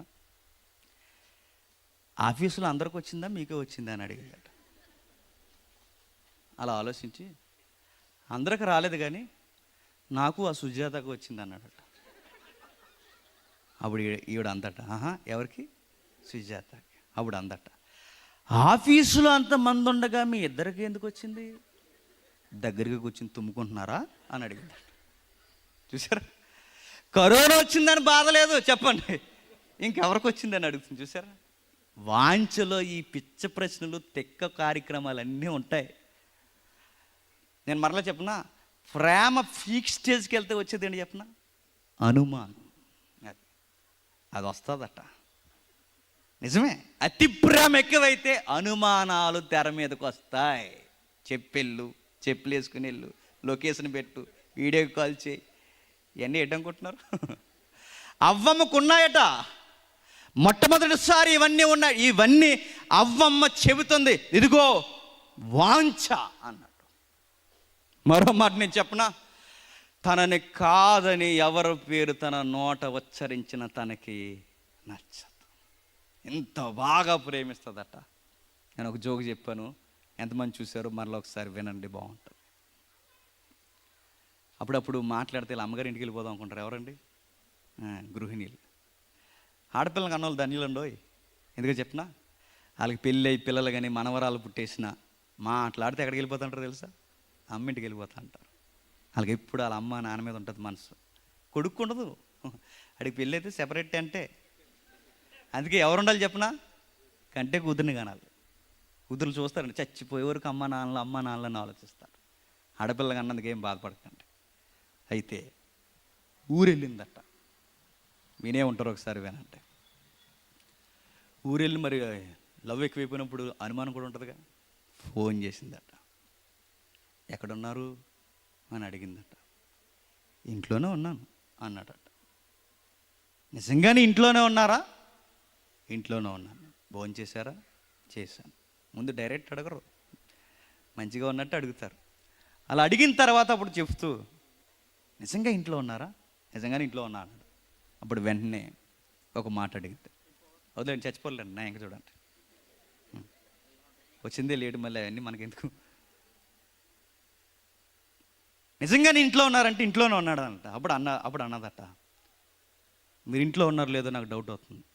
Speaker 2: ఆఫీసులో అందరికి వచ్చిందా మీకే వచ్చిందా అని అడిగిందట. అలా ఆలోచించి అందరికి రాలేదు కానీ నాకు ఆ సుజాతకు వచ్చింది అన్నాడట. అప్పుడు ఈవిడ అందట, ఎవరికి? సుజాతకి. అప్పుడు అందట, ఆఫీసులో అంతమంది ఉండగా మీ ఇద్దరికి ఎందుకు వచ్చింది? దగ్గరికి కూర్చుని తుమ్ముకుంటున్నారా అని అడిగిందట. చూసారా, కరోనా వచ్చిందని బాధ లేదు చెప్పండి, ఇంకెవరికి వచ్చిందని అడుగుతుంది. చూసారా, వాంఛలో ఈ పిచ్చ ప్రశ్నలు తెక్క కార్యక్రమాలు ఉంటాయి. నేను మరలా చెప్పనా, ప్రేమ పీక్ స్టేజ్కి వెళ్తే వచ్చేది ఏంటి చెప్పనా? అనుమానం. అది వస్తుందట. నిజమే, అతి ప్రేమ ఎక్కువైతే అనుమానాలు తెర మీదకి వస్తాయి. చెప్పెళ్ళు, చెప్పులు వేసుకుని వెళ్ళు, లొకేషన్ పెట్టు, వీడియో కాల్ చేయి, ఇవన్నీ ఏంటనుకుంటున్నారు? అవ్వమ్మకు ఉన్నాయట. మొట్టమొదటిసారి ఇవన్నీ ఉన్నాయి. ఇవన్నీ అవ్వమ్మ చెబుతుంది, ఇదిగో వాంఛ అన్నట్టు. మరో మాట నేను చెప్పనా, తనని కాదని ఎవరి పేరు తన నోట ఉచ్చరించిన తనకి నచ్చదు. ఎంత బాగా ప్రేమిస్తుందట. నేను ఒక జోక్ చెప్పాను, ఎంతమంది చూశారో మరలా ఒకసారి వినండి, బాగుంటుంది. అప్పుడప్పుడు మాట్లాడితే ఇలా అమ్మగారి ఇంటికి వెళ్ళిపోదాం అనుకుంటారు. ఎవరండి? గృహిణీలు. ఆడపిల్లకి అన్నోళ్ళు ధన్యులండోయ్. ఎందుకో చెప్పినా, వాళ్ళకి పెళ్ళి అయ్యి పిల్లలు కానీ మనవరాలు పుట్టేసిన మాట్లాడితే ఎక్కడికి వెళ్ళిపోతుంటారు తెలుసా? అమ్మింటికి వెళ్ళిపోతా అంటారు. వాళ్ళకి ఎప్పుడు వాళ్ళ అమ్మ నాన్న మీద ఉంటుంది మనసు, కొడుకు ఉండదు. అడిగి పెళ్ళి అయితే సెపరేట్ అంటే. అందుకే ఎవరు ఉండాలి చెప్పనా? కంటే కూతుర్ని కానాలి. కూతురు చూస్తారండి, చచ్చిపోయే వరకు అమ్మ నాన్నలని ఆలోచిస్తారు. ఆడపిల్లగా అన్నందుకు ఏం బాధపడకండి. అయితే ఊరెళ్ళిందట. వినే ఉంటారు, ఒకసారి వినంటే. ఊరెళ్ళి మరి లవ్ ఎక్కువైపోయినప్పుడు అనుమానం కూడా ఉంటుందిగా. ఫోన్ చేసిందట. ఎక్కడున్నారు అని అడిగిందట. ఇంట్లోనే ఉన్నాను అన్నాడట. నిజంగానే ఇంట్లోనే ఉన్నారా? ఇంట్లోనే ఉన్నాను. భోజనం చేశారా? చేశాను. ముందు డైరెక్ట్ అడగరు, మంచిగా ఉన్నట్టు అడుగుతారు. అలా అడిగిన తర్వాత అప్పుడు చెప్తూ, నిజంగా ఇంట్లో ఉన్నారా? నిజంగానే ఇంట్లో ఉన్నా అన్నాడు. అప్పుడు వెంటనే ఒక మాట అడిగితే, వదిలేండి చచ్చిపోలేండి నా, ఇంకా చూడండి వచ్చిందే లేడు, మళ్ళీ అవన్నీ మనకెందుకు. నిజంగానే ఇంట్లో ఉన్నారంటే ఇంట్లోనే ఉన్నాడు అంట. అప్పుడు అన్నదట, మీరు ఇంట్లో ఉన్నారు లేదో నాకు డౌట్ అవుతుంది.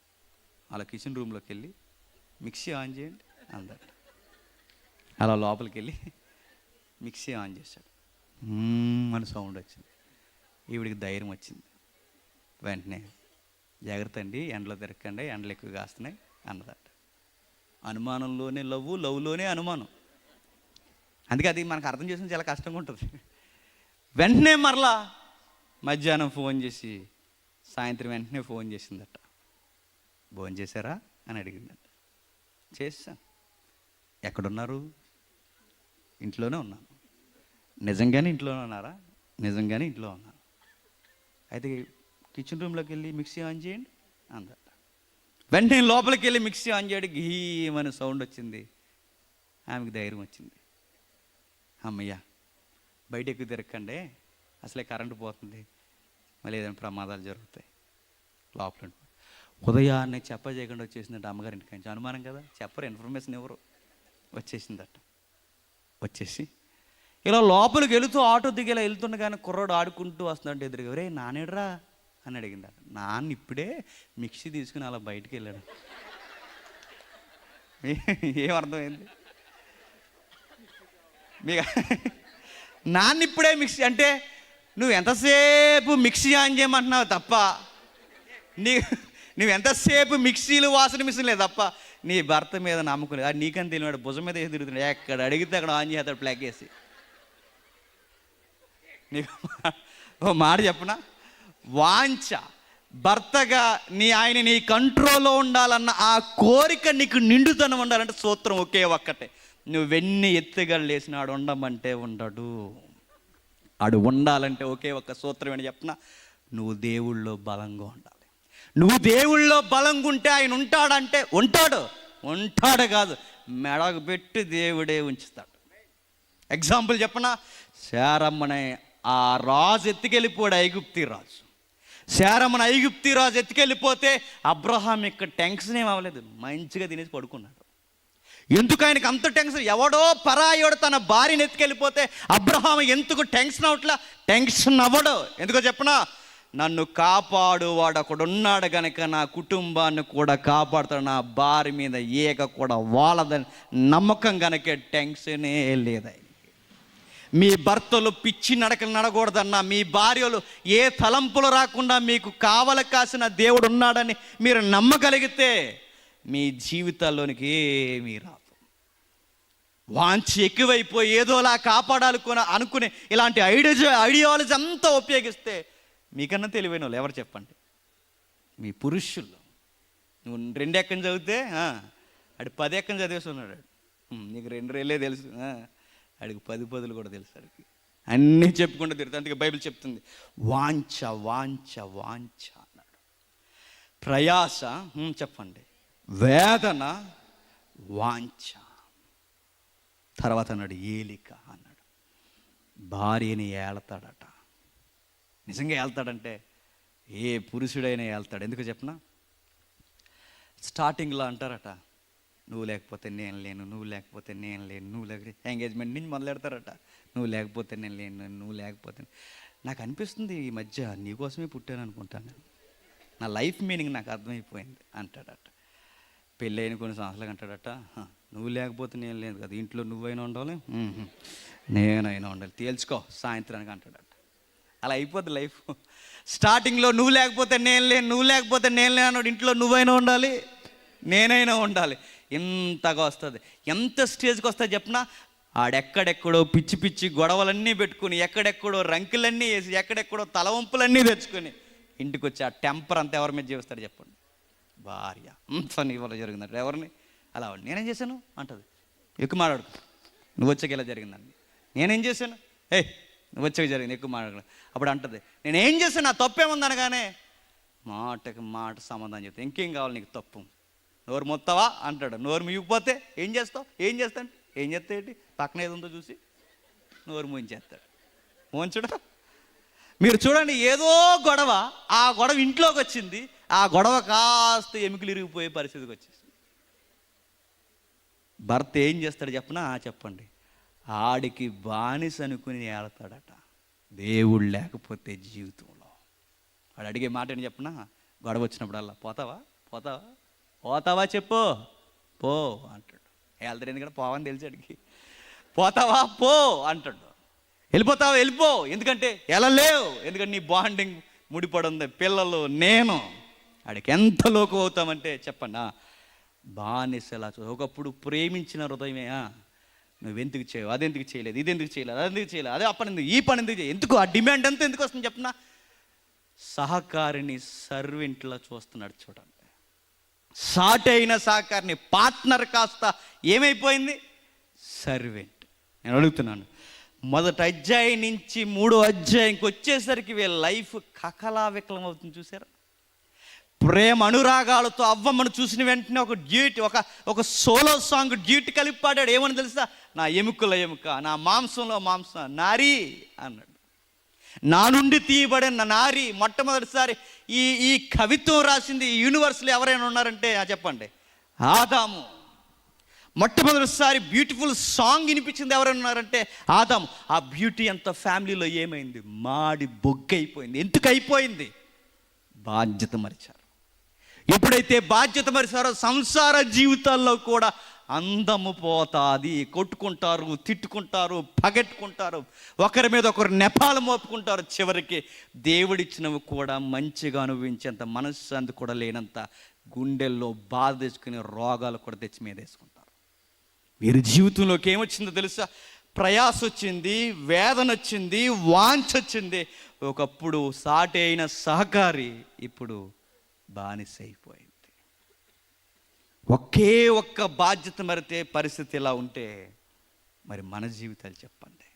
Speaker 2: అలా కిచెన్ రూమ్లోకి వెళ్ళి మిక్సీ ఆన్ చేయండి అందట. అలా లోపలికి వెళ్ళి మిక్సీ ఆన్ చేశాడు. అని సౌండ్ వచ్చింది. ఈవిడికి ధైర్యం వచ్చింది. వెంటనే, జాగ్రత్త అండి, ఎండలో తిరగకండి, ఎండలు ఎక్కువ కాస్తున్నాయి అన్నదట. అనుమానంలోనే లవ్, లవ్లోనే అనుమానం. అందుకే అది మనకు అర్థం చేసుకుని చాలా కష్టంగా ఉంటుంది. వెంటనే మరలా మధ్యాహ్నం ఫోన్ చేసి సాయంత్రం వెంటనే ఫోన్ చేసిందట. భోజనం చేశారా అని అడిగిందట. చేశాను. ఎక్కడున్నారు? ఇంట్లోనే ఉన్నాను. నిజంగానే ఇంట్లోనే ఉన్నారా? నిజంగానే ఇంట్లో ఉన్నాను. అయితే కిచెన్ రూమ్లోకి వెళ్ళి మిక్సీ ఆన్ చేయండి అందట. వెంటనే లోపలికి వెళ్ళి మిక్సీ ఆన్ చేయడానికి గీమని సౌండ్ వచ్చింది. ఆమెకు ధైర్యం వచ్చింది. అమ్మయ్యా, బయట ఎక్కువ తిరగకండి, అసలే కరెంటు పోతుంది, మళ్ళీ ఏదైనా ప్రమాదాలు జరుగుతాయి. లోపల ఉదయాన్నే చెప్పజేయకుండా వచ్చేసిందట అమ్మగారింటికి. కొంచెం అనుమానం కదా, చెప్పరు, ఇన్ఫర్మేషన్ ఎవరు. వచ్చేసిందట. వచ్చేసి ఇలా లోపలికి వెళుతూ ఆటో దిగి ఇలా వెళ్తుండగానే కుర్రాడు ఆడుకుంటూ వస్తుందంటే ఎదురుగా, రే నానేడ్రా అని అడిగిందట. నాన్న ఇప్పుడే మిక్సీ తీసుకుని అలా బయటికి వెళ్ళాడు. ఏమర్థమైంది మీకు? నాన్న ఇప్పుడే మిక్సీ అంటే నువ్వు ఎంతసేపు మిక్సీ ఆన్ చేయమంటున్నావు తప్ప నువ్వు ఎంతసేపు మిక్సీలు వాసన మిషన్ లేదు తప్ప నీ భర్త మీద నమ్మకం లేదు. నీకని తెలియడు భుజం మీద వేసి తిరుగుతున్నాడు, ఎక్కడ అడిగితే అక్కడ ఆన్ చేస్తాడు ప్లాగ్ వేసి. నీకు ఓ మాట చెప్పనా, వాంఛ భర్తగా ఆయన నీ కంట్రోల్లో ఉండాలన్న ఆ కోరిక నీకు నిండుతనం ఉండాలంటే సూత్రం ఒకే ఒక్కటే, నువ్వెన్ని ఎత్తుగళ్ళు వేసిన ఆడు ఉండమంటే ఉండడు. ఆడు ఉండాలంటే ఒకే ఒక్క సూత్రం ఏంటి చెప్పనా, నువ్వు దేవుళ్ళో బలంగా ఉండాలి. నువ్వు దేవుళ్ళో బలంగా ఉంటే ఆయన ఉంటాడంటే ఉంటాడు కాదు, మెడకు పెట్టి దేవుడే ఉంచుతాడు. ఎగ్జాంపుల్ చెప్పనా, శారమ్మనే ఆ రాజు ఎత్తుకెళ్ళిపోయాడు, ఐగుప్తి రాజు. శారమ్మను ఐగుప్తి రాజు ఎత్తుకెళ్ళిపోతే అబ్రహాం ఇక్కడ టెన్షన్ ఏం అవ్వలేదు, మంచిగా తినేసి పడుకున్నాడు. ఎందుకు ఆయనకు అంత టెన్షన్? ఎవడో పరాయోడు తన భార్యను ఎత్తుకెళ్ళిపోతే అబ్రహాం ఎందుకు టెన్షన్ అవట్లా? టెన్షన్ అవ్వడు. ఎందుకో చెప్పనా, నన్ను కాపాడు వాడు ఒకడున్నాడు గనక నా కుటుంబాన్ని కూడా కాపాడుతాడు, నా భార్య మీద ఏక కూడా వాళ్ళదని నమ్మకం గనకే టెన్షనే లేదు. మీ భర్తలు పిచ్చి నడకలు నడకూడదన్నా, మీ భార్యలు ఏ తలంపులు రాకుండా మీకు కావల కాసిన దేవుడు ఉన్నాడని మీరు నమ్మగలిగితే మీ జీవితాల్లోనికి ఏమీ రాదు. వాంచి ఎక్కువైపోయి ఏదోలా అనుకునే ఇలాంటి ఐడియాలజీ అంతా ఉపయోగిస్తే మీకన్నా తెలివైన వాళ్ళు ఎవరు చెప్పండి? మీ పురుషులు. నువ్వు 2 ఎక్కని చదివితే ఆడు 10 ఎక్కని చదివేసి ఉన్నాడు. నీకు 2 రేళ్ళే తెలుసు, ఆడికి 10 పదులు కూడా తెలుసు. ఆడికి అన్నీ చెప్పుకుంటూ తిరుగుతాడు. అందుకే బైబిల్ చెప్తుంది వాంఛ వాంఛ వాంఛ అన్నాడు. ప్రయాస చెప్పండి, వేదన, వాంఛ. తర్వాత అన్నాడు ఏలిక అన్నాడు, భార్యని ఏళ్తాడట. నిజంగా ఏళ్తాడంటే ఏ పురుషుడైనా ఏళ్తాడు. ఎందుకు చెప్పనా, స్టార్టింగ్లో అంటారట నువ్వు లేకపోతే నేను లేను, నువ్వు లేకపోతే నేను లేను, నువ్వు లేకపోతే ఎంగేజ్మెంట్ నుంచి మొదలెడతారట, నువ్వు లేకపోతే నేను లేను, నువ్వు లేకపోతే. నాకు అనిపిస్తుంది ఈ మధ్య నీకోసమే పుట్టాను అనుకుంటాను, నా లైఫ్ మీనింగ్ నాకు అర్థమైపోయింది అంటాడట. పెళ్ళైన కొన్ని సంవత్సరాలు అంటాడట నువ్వు లేకపోతే నేను లేదు కదా, ఇంట్లో నువ్వైనా ఉండాలి, నేనైనా ఉండాలి, తేల్చుకో సాయంత్రానికి అంటాడట. అలా అయిపోద్ది లైఫ్. స్టార్టింగ్లో నువ్వు లేకపోతే నేను లేను, నువ్వు లేకపోతే నేను లేను అన్నాడు. ఇంట్లో నువ్వైనా ఉండాలి, నేనైనా ఉండాలి. ఇంతగా వస్తుంది. ఎంత స్టేజ్కి వస్తుంది చెప్పినా, ఆడెక్కడెక్కడో పిచ్చి పిచ్చి గొడవలన్నీ పెట్టుకుని, ఎక్కడెక్కడో రంకులన్నీ వేసి, ఎక్కడెక్కడో తలవంపులన్నీ తెచ్చుకొని ఇంటికి వచ్చి ఆ టెంపర్ అంతా ఎవరి మీద జీవిస్తాడు చెప్పండి? భార్య. నీ వల్ల జరిగిందంట. ఎవరిని అలా నేనేం చేశాను అంటది. ఎక్కువ మాట్లాడుకు, నువ్వు వచ్చాక ఇలా జరిగిందండి. నేనేం చేశాను, నువ్వు వచ్చాక జరిగింది, ఎక్కువ మాట్లాడు. అప్పుడు అంటది నేనేం చేశాను, నా తప్పేముంది అనగానే మాటకి మాట సమాధానం చెప్తా. ఇంకేం కావాలి నీకు, తప్పు నోరు మొత్తావా అంటాడు. నోరు మిగిపోతే ఏం చేస్తావు? ఏం చేస్తాను, ఏం చేస్తా ఏంటి, పక్కన ఏది ఉందో చూసి నోరు మూయించేస్తాడు. మూయించడం మీరు చూడండి, ఏదో గొడవ, ఆ గొడవ ఇంట్లోకి వచ్చింది, ఆ గొడవ కాస్త ఎముకలు ఇరిగిపోయే పరిస్థితికి వచ్చేసి భర్త ఏం చేస్తాడు చెప్పనా? చెప్పండి, ఆడికి బానిస అనుకుని ఏడతాడట. దేవుడు లేకపోతే జీవితంలో వాడు అడిగే మాట ఏంటి చెప్పనా? గొడవ వచ్చినప్పుడల్లా పోతావా పోతావా పోతావా చెప్పు, పో అంటాడు. వెళ్తాడు, ఎందుకంటే పోవని తెలిసి అడిగి. పోతావా పో అంటాడు. వెళ్ళిపోతావా వెళ్ళిపో, ఎందుకంటే వెళ్ళలేవు, ఎందుకంటే నీ బాండింగ్ ముడిపడి ఉంది, పిల్లలు నేను. ఆడికి ఎంత లోకం అవుతామంటే చెప్పండి, బానిసలా ఒకప్పుడు ప్రేమించిన హృదయమే నువ్వెందుకు చేయవు, అదెందుకు చేయలేదు, ఇదెందుకు చేయలేదు, అదెందుకు చేయలేదు, అదే ఆ పని ఎందుకు, ఈ పని ఎందుకు చేయలేదు, ఎందుకు ఆ డిమాండ్ అంతా ఎందుకు వస్తుంది చెప్పనా? సహకారిని సర్వెంట్లా చూస్తున్నాడు చూడండి. సాటి అయిన సహకారిని పార్ట్నర్ కాస్త ఏమైపోయింది, సర్వెంట్. నేను అడుగుతున్నాను, మొదటి అధ్యాయం నుంచి 3వ అధ్యాయంకి వచ్చేసరికి వీళ్ళ లైఫ్ కకలావికలం అవుతుంది. చూసారా? ప్రేమ అనురాగాలతో అవ్వమ్మను చూసిన వెంటనే ఒక డ్యూట్, ఒక సోలో సాంగ్ డ్యూట్ కలిపి పాడాడు. ఏమని తెలుసా? నా ఎముకల ఎముక, నా మాంసంలో మాంసం, నారీ అన్నాడు. నా నుండి తీయబడిన నారీ. మొట్టమొదటిసారి ఈ కవిత్వం రాసింది ఈ యూనివర్స్లో ఎవరైనా ఉన్నారంటే చెప్పండి, ఆదాము. మొట్టమొదటిసారి బ్యూటిఫుల్ సాంగ్ వినిపించింది ఎవరైనా ఉన్నారంటే ఆదాము. ఆ బ్యూటీ అంతా ఫ్యామిలీలో ఏమైంది, మాడి బొగ్గైపోయింది. ఎందుకు అయిపోయింది? బాధ్యత మరిచారు. ఎప్పుడైతే బాధ్యత మరిచారో సంసార జీవితాల్లో కూడా అందము పోతాది. కొట్టుకుంటారు, తిట్టుకుంటారు, పగెట్టుకుంటారు, ఒకరి మీద ఒకరు నెపాలు మోపుకుంటారు. చివరికి దేవుడిచ్చినవి కూడా మంచిగా అనుభవించేంత మనశ్శాంతి కూడా లేనంత గుండెల్లో బాధ తెచ్చుకునే రోగాలు కూడా తెచ్చి మీద వేసుకుంటారు. మీరు జీవితంలోకి ఏమొచ్చిందో తెలుసా? ప్రయాస వచ్చింది, వేదన వచ్చింది, వాంఛ వచ్చింది. ఒకప్పుడు సాటి అయిన సహకారి ఇప్పుడు బానిస అయిపోయింది. ఒకే ఒక్క బాధ్యత మరితే పరిస్థితి ఇలా ఉంటే మరి మన జీవితాలు చెప్పండి.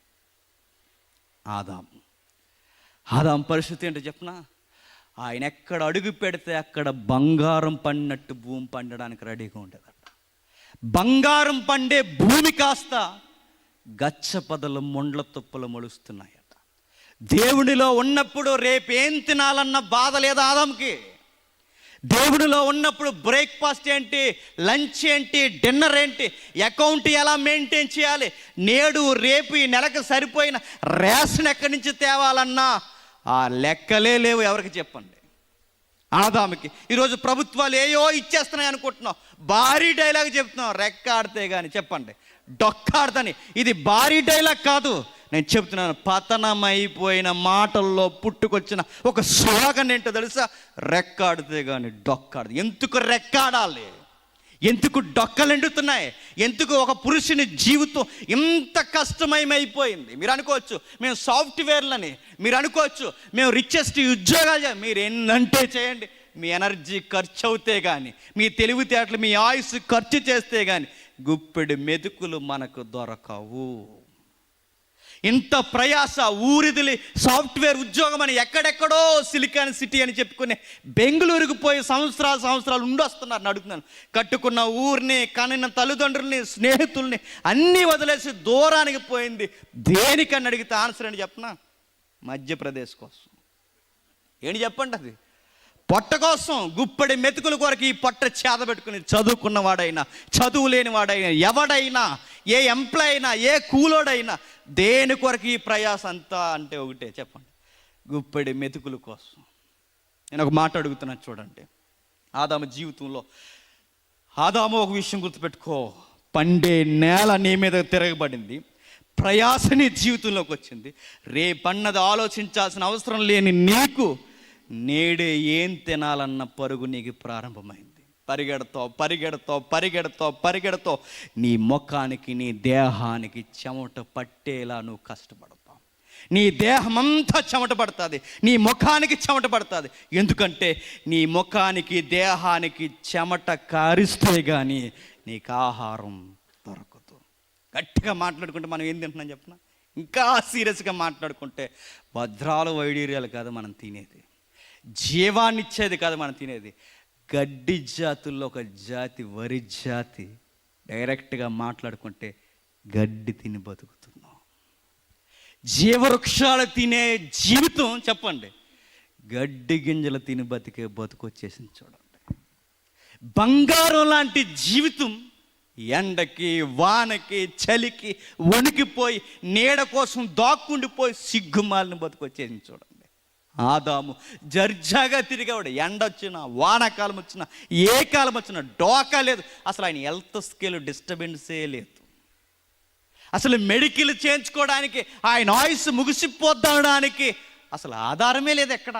Speaker 2: ఆదాం పరిస్థితి ఏంటో చెప్పనా? ఆయన ఎక్కడ అడుగు పెడితే అక్కడ బంగారం పండినట్టు భూమి పండడానికి రెడీగా ఉండేదట. బంగారం పండే భూమి కాస్త గచ్చపదలు మొండ్ల తుప్పలు మొలుస్తున్నాయట. దేవుడిలో ఉన్నప్పుడు రేపేం తినాలన్న బాధ లేదా ఆదాంకి. దేవుడిలో ఉన్నప్పుడు బ్రేక్ఫాస్ట్ ఏంటి, లంచ్ ఏంటి, డిన్నర్ ఏంటి, అకౌంట్ ఎలా మెయింటైన్ చేయాలి, నేడు రేపు ఈ నెలకు సరిపోయిన రేషన్ ఎక్కడి నుంచి తేవాలన్నా ఆ లెక్కలే లేవు. ఎవరికి చెప్పండి? ఆదాముకి. ఈరోజు ప్రభుత్వాలు ఏయో ఇచ్చేస్తున్నాయి అనుకుంటున్నాం. భారీ డైలాగ్ చెప్తున్నాం, రెక్కాడితే కానీ చెప్పండి డొక్కాడదని. ఇది భారీ డైలాగ్ కాదు, నేను చెప్తున్నాను. పతనమైపోయిన మాటల్లో పుట్టుకొచ్చిన ఒక స్లోగన్ ఏంటో తెలుసా? రెక్కాడితే కానీ డొక్కాడదు. ఎందుకు రెక్కాడాలి? ఎందుకు డొక్కలు ఎండుతున్నాయి? ఎందుకు ఒక పురుషుని జీవితం ఇంత కష్టమయమైపోయింది? మీరు అనుకోవచ్చు మేము సాఫ్ట్వేర్లని, మీరు అనుకోవచ్చు మేము రిచెస్ట్ ఉద్యోగాలు. మీరు ఎన్నంటే చేయండి, మీ ఎనర్జీ ఖర్చు అవుతే కానీ, మీ తెలివితేటలు, మీ ఆయుష్ ఖర్చు చేస్తే కానీ గుప్పెడు మెతుకులు మనకు దొరకవు. ఇంత ప్రయాస ఊరిదిలి సాఫ్ట్వేర్ ఉద్యోగం అని ఎక్కడెక్కడో సిలికాన్ సిటీ అని చెప్పుకునే బెంగళూరుకు పోయి సంవత్సరాలు ఉండొస్తున్నారు. అడుగుతున్నాను, కట్టుకున్న ఊరిని, కనిన తల్లిదండ్రుల్ని, స్నేహితుల్ని అన్నీ వదిలేసి దూరానికి పోయింది దేనికని అడిగితే ఆన్సర్ అని చెప్పనా? మధ్యప్రదేశ్ కోసం. ఏంటి చెప్పండి? అది పొట్ట కోసం, గుప్పడి మెతుకుల కొరకు ఈ పొట్ట చేద పెట్టుకుని చదువుకున్నవాడైనా, చదువు లేనివాడైనా, ఎవడైనా, ఏ ఎంప్లాయ్ అయినా, ఏ కూలోడైనా దేని కొరకు ఈ ప్రయాస అంతా అంటే ఒకటే చెప్పండి, గుప్పడి మెతుకుల కోసం. నేను ఒక మాట అడుగుతున్నాను చూడండి. ఆదాము జీవితంలో ఆదాము ఒక విషయం గుర్తుపెట్టుకో, పండే నేల నీ మీద తిరగబడింది, ప్రయాస నీ జీవితంలోకి వచ్చింది. రేపన్నది ఆలోచించాల్సిన అవసరం లేని నీకు నేడే ఏం తినాలన్న పరుగు నీకు ప్రారంభమైంది. పరిగెడతావు నీ ముఖానికి, నీ దేహానికి చెమట పట్టేలా నువ్వు కష్టపడతావు. నీ దేహం అంతా చెమట పడుతుంది, నీ ముఖానికి చెమట పడుతుంది. ఎందుకంటే నీ ముఖానికి, దేహానికి చెమట కారిస్తే కానీ నీకు ఆహారం దొరకదు. గట్టిగా మాట్లాడుకుంటే మనం ఏం తింటున్నాం చెప్పిన? ఇంకా సీరియస్గా మాట్లాడుకుంటే వజ్రాలు వైడూర్యాలు కాదు మనం తినేది, జీవాన్ని ఇచ్చేది కాదు మనం తినేది. గడ్డి జాతుల్లో ఒక జాతి, వరి జాతి. డైరెక్ట్గా మాట్లాడుకుంటే గడ్డి తిని బతుకుతున్నాం. జీవవృక్షాలు తినే జీవితం చెప్పండి, గడ్డి గింజలు తిని బతికే బతుకు వచ్చేసింది చూడండి. బంగారం లాంటి జీవితం ఎండకి, వానకి, చలికి వణికిపోయి నీడ కోసం దాక్కుండిపోయి సిగ్గుమాలిన బతుకు వచ్చేసింది చూడండి. ఆదాము జర్జాగా తిరిగేవాడు. ఎండొచ్చినా, వానాకాలం వచ్చినా, ఏ కాలం వచ్చినా డోకా లేదు. అసలు ఆయన హెల్త్ స్కేల్ డిస్టర్బెన్సే లేదు. అసలు మెడికల్ చేయించుకోవడానికి, ఆయన ఆయుష్ ముగిసిపోద్దడానికి అసలు ఆధారమే లేదు ఎక్కడ.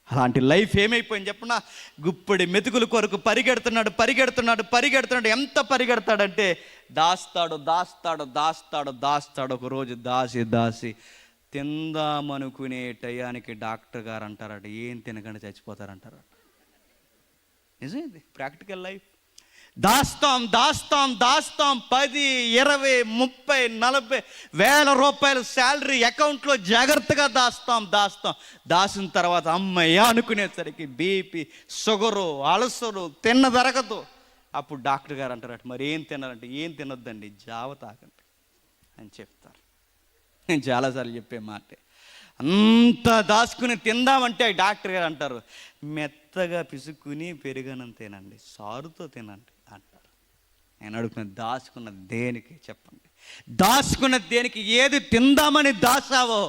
Speaker 2: అలాంటి లైఫ్ ఏమైపోయింది చెప్పనా? గుప్పడి మెతుకుల కొరకు పరిగెడుతున్నాడు. ఎంత పరిగెడతాడంటే దాస్తాడు. ఒక రోజు దాసి తిందామనుకునే టయానికి డాక్టర్ గారు అంటారట, ఏం తినకుండా చచ్చిపోతారంటారట. నిజం, ఇది ప్రాక్టికల్ లైఫ్. దాస్తాం 10, 20, 30, 40 వేల రూపాయల శాలరీ అకౌంట్లో జాగ్రత్తగా దాస్తాం. దాసిన తర్వాత అమ్మయ్య అనుకునేసరికి బీపీ, షుగరు, అలసరు, తిరగదు. అప్పుడు డాక్టర్ గారు అంటారట, మరి ఏం తినాలంటే, ఏం తినొద్దండి, జావ తాగండి అని చెప్తారు. నేను చాలాసార్లు చెప్పే మాటే. అంత దాచుకుని తిందామంటే డాక్టర్ గారు అంటారు, మెత్తగా పిసుక్కుని పెరుగనం తినండి, సారుతో తినండి అంటారు. నేను అడుగుతున్న, దాచుకున్న దేనికి చెప్పండి? దాచుకున్న దేనికి? ఏది తిందామని దాచావో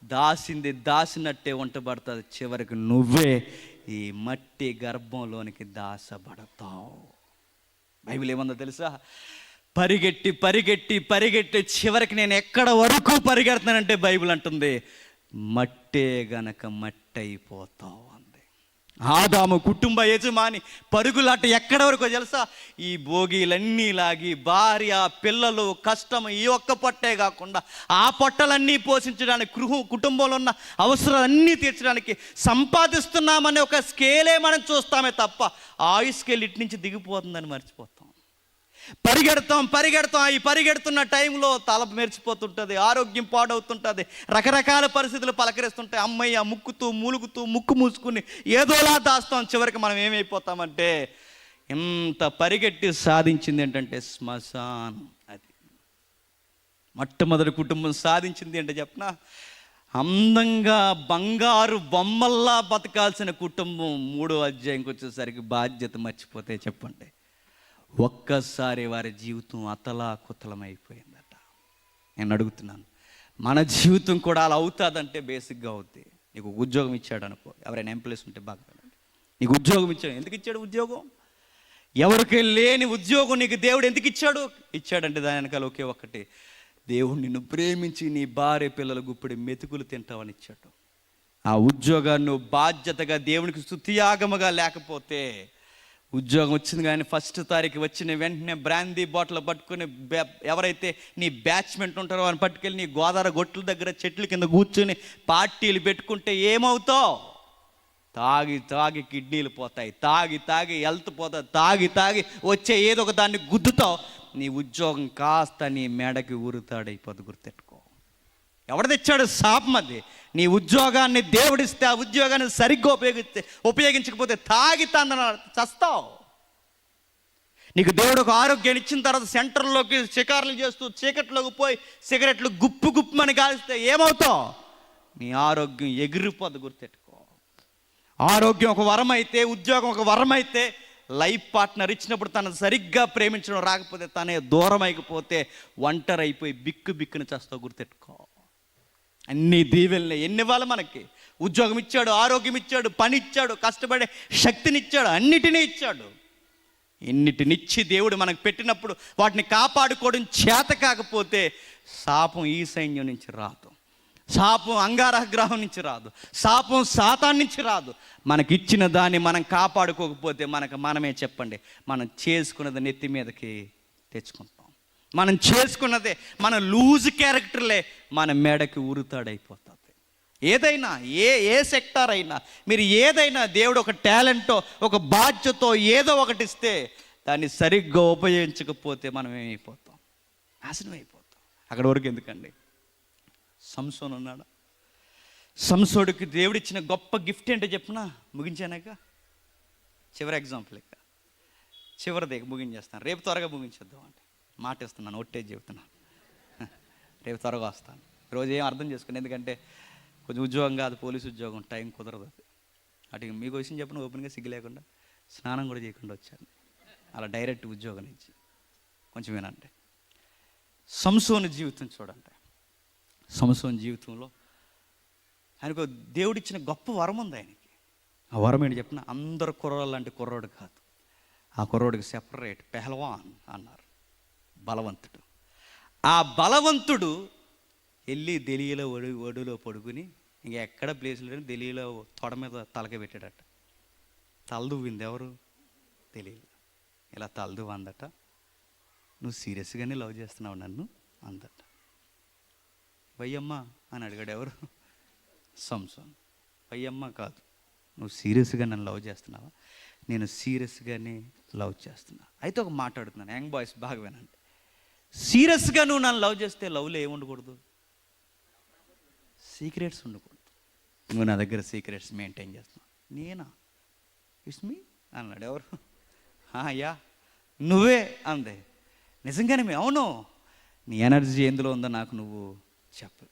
Speaker 2: దాసింది దాసినట్టే వంటబడుతుంది. చివరికి నువ్వే ఈ మట్టి గర్భంలోనికి దాచబడతావు. బైబిల్ ఏమందో తెలుసా? పరిగెట్టి పరిగెట్టి పరిగెట్టి చివరికి నేను ఎక్కడ వరకు పరిగెడుతున్నానంటే బైబిల్ అంటుంది మట్టే గనక మట్టి అయిపోతావు అంది. ఆదాము కుటుంబ యజమాని పరుగులాట ఎక్కడ వరకు తెలుసా? ఈ భోగిలన్నీ లాగి భార్య పిల్లలు కష్టం ఈ ఒక్క పొట్టే కాకుండా ఆ పొట్టలన్నీ పోషించడానికి కుటుంబంలో ఉన్న అవసరాలన్నీ తీర్చడానికి సంపాదిస్తున్నామనే ఒక స్కేలే మనం చూస్తామే తప్ప ఆయుష్ స్కేల్ ఇటు నుంచి దిగిపోతుందని మర్చిపోతాం. పరిగెడతాం ఈ పరిగెడుతున్న టైంలో తల మెరిచిపోతుంటుంది, ఆరోగ్యం పాడవుతుంటుంది, రకరకాల పరిస్థితులు పలకరిస్తుంటాయి. అమ్మయ్య ముక్కుతూ మూలుగుతూ ముక్కు మూసుకుని ఏదోలా దాస్తాం. చివరికి మనం ఏమైపోతామంటే ఇంత పరిగెట్టి సాధించింది ఏంటంటే శ్మశానం. అది మొట్టమొదటి కుటుంబం సాధించింది ఏంటో చెప్పనా? అందంగా బంగారు బొమ్మల్లా బతకాల్సిన కుటుంబం 3వ అధ్యాయంకి వచ్చేసరికి బాధ్యత మర్చిపోతే చెప్పండి ఒక్కసారి వారి జీవితం అతలాకుతలమైపోయిందట. నేను అడుగుతున్నాను, మన జీవితం కూడా అలా అవుతుందంటే బేసిక్గా అవుద్ది. నీకు ఉద్యోగం ఇచ్చాడు అనుకో, ఎవరైనా ఎంప్లాయీస్ ఉంటే బాగా వినండి. నీకు ఉద్యోగం ఇచ్చాడు, ఎందుకు ఇచ్చాడు ఉద్యోగం? ఎవరికి లేని ఉద్యోగం నీకు దేవుడు ఎందుకు ఇచ్చాడు? ఇచ్చాడంటే దాని వెనకాల ఒకే ఒక్కటి, దేవుడు నిన్ను ప్రేమించి నీ భార్య పిల్లలు గుప్పిడి మెతుకులు తింటావని ఇచ్చాడు. ఆ ఉద్యోగాన్ని నువ్వు బాధ్యతగా దేవునికి స్తుతియాగముగా లేకపోతే, ఉద్యోగం వచ్చింది కానీ ఫస్ట్ తారీఖు వచ్చిన వెంటనే బ్రాందీ బాటిల్ పట్టుకుని ఎవరైతే నీ బ్యాచ్మెంట్ ఉంటారో అని పట్టుకెళ్ళి నీ గోదావరి గొట్ల దగ్గర చెట్ల కింద కూర్చొని పార్టీలు పెట్టుకుంటే ఏమవుతావు? తాగి తాగి కిడ్నీలు పోతాయి, తాగి తాగి హెల్త్ పోతాయి, తాగి తాగి వచ్చే ఏదో ఒక దాన్ని గుద్దుతావు. నీ ఉద్యోగం కాస్త నీ మెడకి ఉరుతాడైపోదు. గుర్తెట్టుకో. ఎవడు తెచ్చాడు శాపం అది? నీ ఉద్యోగాన్ని దేవుడిస్తే ఆ ఉద్యోగాన్ని సరిగ్గా ఉపయోగించకపోతే తాగి తందన చస్తావు. నీకు దేవుడు ఒక ఆరోగ్యాన్ని ఇచ్చిన తర్వాత సెంటర్లోకి షికారులు చేస్తూ చీకట్లోకి పోయి సిగరెట్లు గుప్పు గుప్పుమని కాల్స్తే ఏమవుతావు? నీ ఆరోగ్యం ఎగిరిపోదు. గుర్తెట్టుకో. ఆరోగ్యం ఒక వరం అయితే, ఉద్యోగం ఒక వరం అయితే, లైఫ్ పార్ట్నర్ ఇచ్చినప్పుడు తను సరిగ్గా ప్రేమించడం రాకపోతే, తనే దూరం అయిపోతే ఒంటరి అయిపోయి బిక్కు బిక్కుని చేస్తావు. గుర్తెట్టుకో. అన్ని దీవెనలే ఎన్ని వాళ్ళు మనకి. ఉద్యోగం ఇచ్చాడు, ఆరోగ్యం ఇచ్చాడు, పని ఇచ్చాడు, కష్టపడే శక్తినిచ్చాడు, అన్నిటినీ ఇచ్చాడు. ఎన్నిటినిచ్చి దేవుడు మనకు పెట్టినప్పుడు వాటిని కాపాడుకోవడం చేత కాకపోతే శాపం ఈ సైన్యం నుంచి రాదు, శాపం అంగారక గ్రహం నుంచి రాదు, శాపం సాతాన్ నుంచి రాదు. మనకిచ్చిన దాన్ని మనం కాపాడుకోకపోతే మనమే చెప్పండి, మనం చేసుకున్నది నెత్తి మీదకి తెచ్చుకుంటాం. మనం చేసుకున్నదే, మన లూజ్ క్యారెక్టర్లే మన మెడకి ఉరుతాడైపోతుంది. ఏదైనా ఏ సెక్టార్ అయినా, మీరు ఏదైనా దేవుడు ఒక టాలెంటో ఒక బాధ్యతో ఏదో ఒకటి ఇస్తే దాన్ని సరిగ్గా ఉపయోగించకపోతే మనం ఏమైపోతాం? నాశనం అయిపోతాం. అక్కడి వరకు ఎందుకండి? సంసోను ఉన్నాడా? సంసోడికి దేవుడిచ్చిన గొప్ప గిఫ్ట్ ఏంటో చెప్పనా? ముగించానాక చివరి ఎగ్జాంపుల్ ఇక చివరిది ముగించేస్తాను. రేపు త్వరగా ముగించేద్దాం అంటే మాట ఇస్తున్నాను, ఒట్టేది చెబుతున్నాను. రేపు త్వరగా వస్తాను. ఈరోజు ఏం అర్థం చేసుకుని, ఎందుకంటే కొంచెం ఉద్యోగం కాదు, పోలీసు ఉద్యోగం, టైం కుదరదు. అటు మీకు విషయం చెప్పిన ఓపెన్గా సిగ్గు లేకుండా స్నానం కూడా చేయకుండా వచ్చాను, అలా డైరెక్ట్ ఉద్యోగం నుంచి. కొంచెం వినండి. సంసోను జీవితం చూడండి. సంసోను జీవితంలో ఆయనకు దేవుడిచ్చిన గొప్ప వరం ఉంది. ఆయనకి ఆ వరం ఏంటి చెప్పిన? అందరు కుర్రోళ్ళు లాంటి కుర్రోడు కాదు, ఆ కుర్రోడికి సెపరేట్ పెహల్వాన్ అన్నారు, బలవంతుడు. ఆ బలవంతుడు వెళ్ళి ఢిల్లీలో ఒడిలో పడుకుని ఇంక ఎక్కడ ప్లేస్ లేని ఢిల్లీలో తొడ మీద తలక పెట్టాడట. తలదువ్వింది ఎవరు? తెలియదు. ఇలా తలదువ్వ అందట. నువ్వు సీరియస్గానే లవ్ చేస్తున్నావు నన్ను అందట. వయ్యమ్మ అని అడిగాడు. ఎవరు? సంసోన్. వయ్యమ్మ కాదు, నువ్వు సీరియస్గా నన్ను లవ్ చేస్తున్నావా? నేను సీరియస్గానే లవ్ చేస్తున్నా. అయితే ఒక మాట్లాడుతున్నాను, యంగ్ బాయ్స్ బాగా వినండి. సీరియస్గా నువ్వు నన్ను లవ్ చేస్తే లవ్లో ఏముండకూడదు? సీక్రెట్స్ ఉండకూడదు. నువ్వు నా దగ్గర సీక్రెట్స్ మెయింటైన్ చేస్తున్నావు. నేనా? ఇట్స్ మీ అన్నాడు. ఎవరు? యా నువ్వే అందే. నిజంగానే అవును, నీ ఎనర్జీ ఎందులో ఉందో నాకు నువ్వు చెప్పు.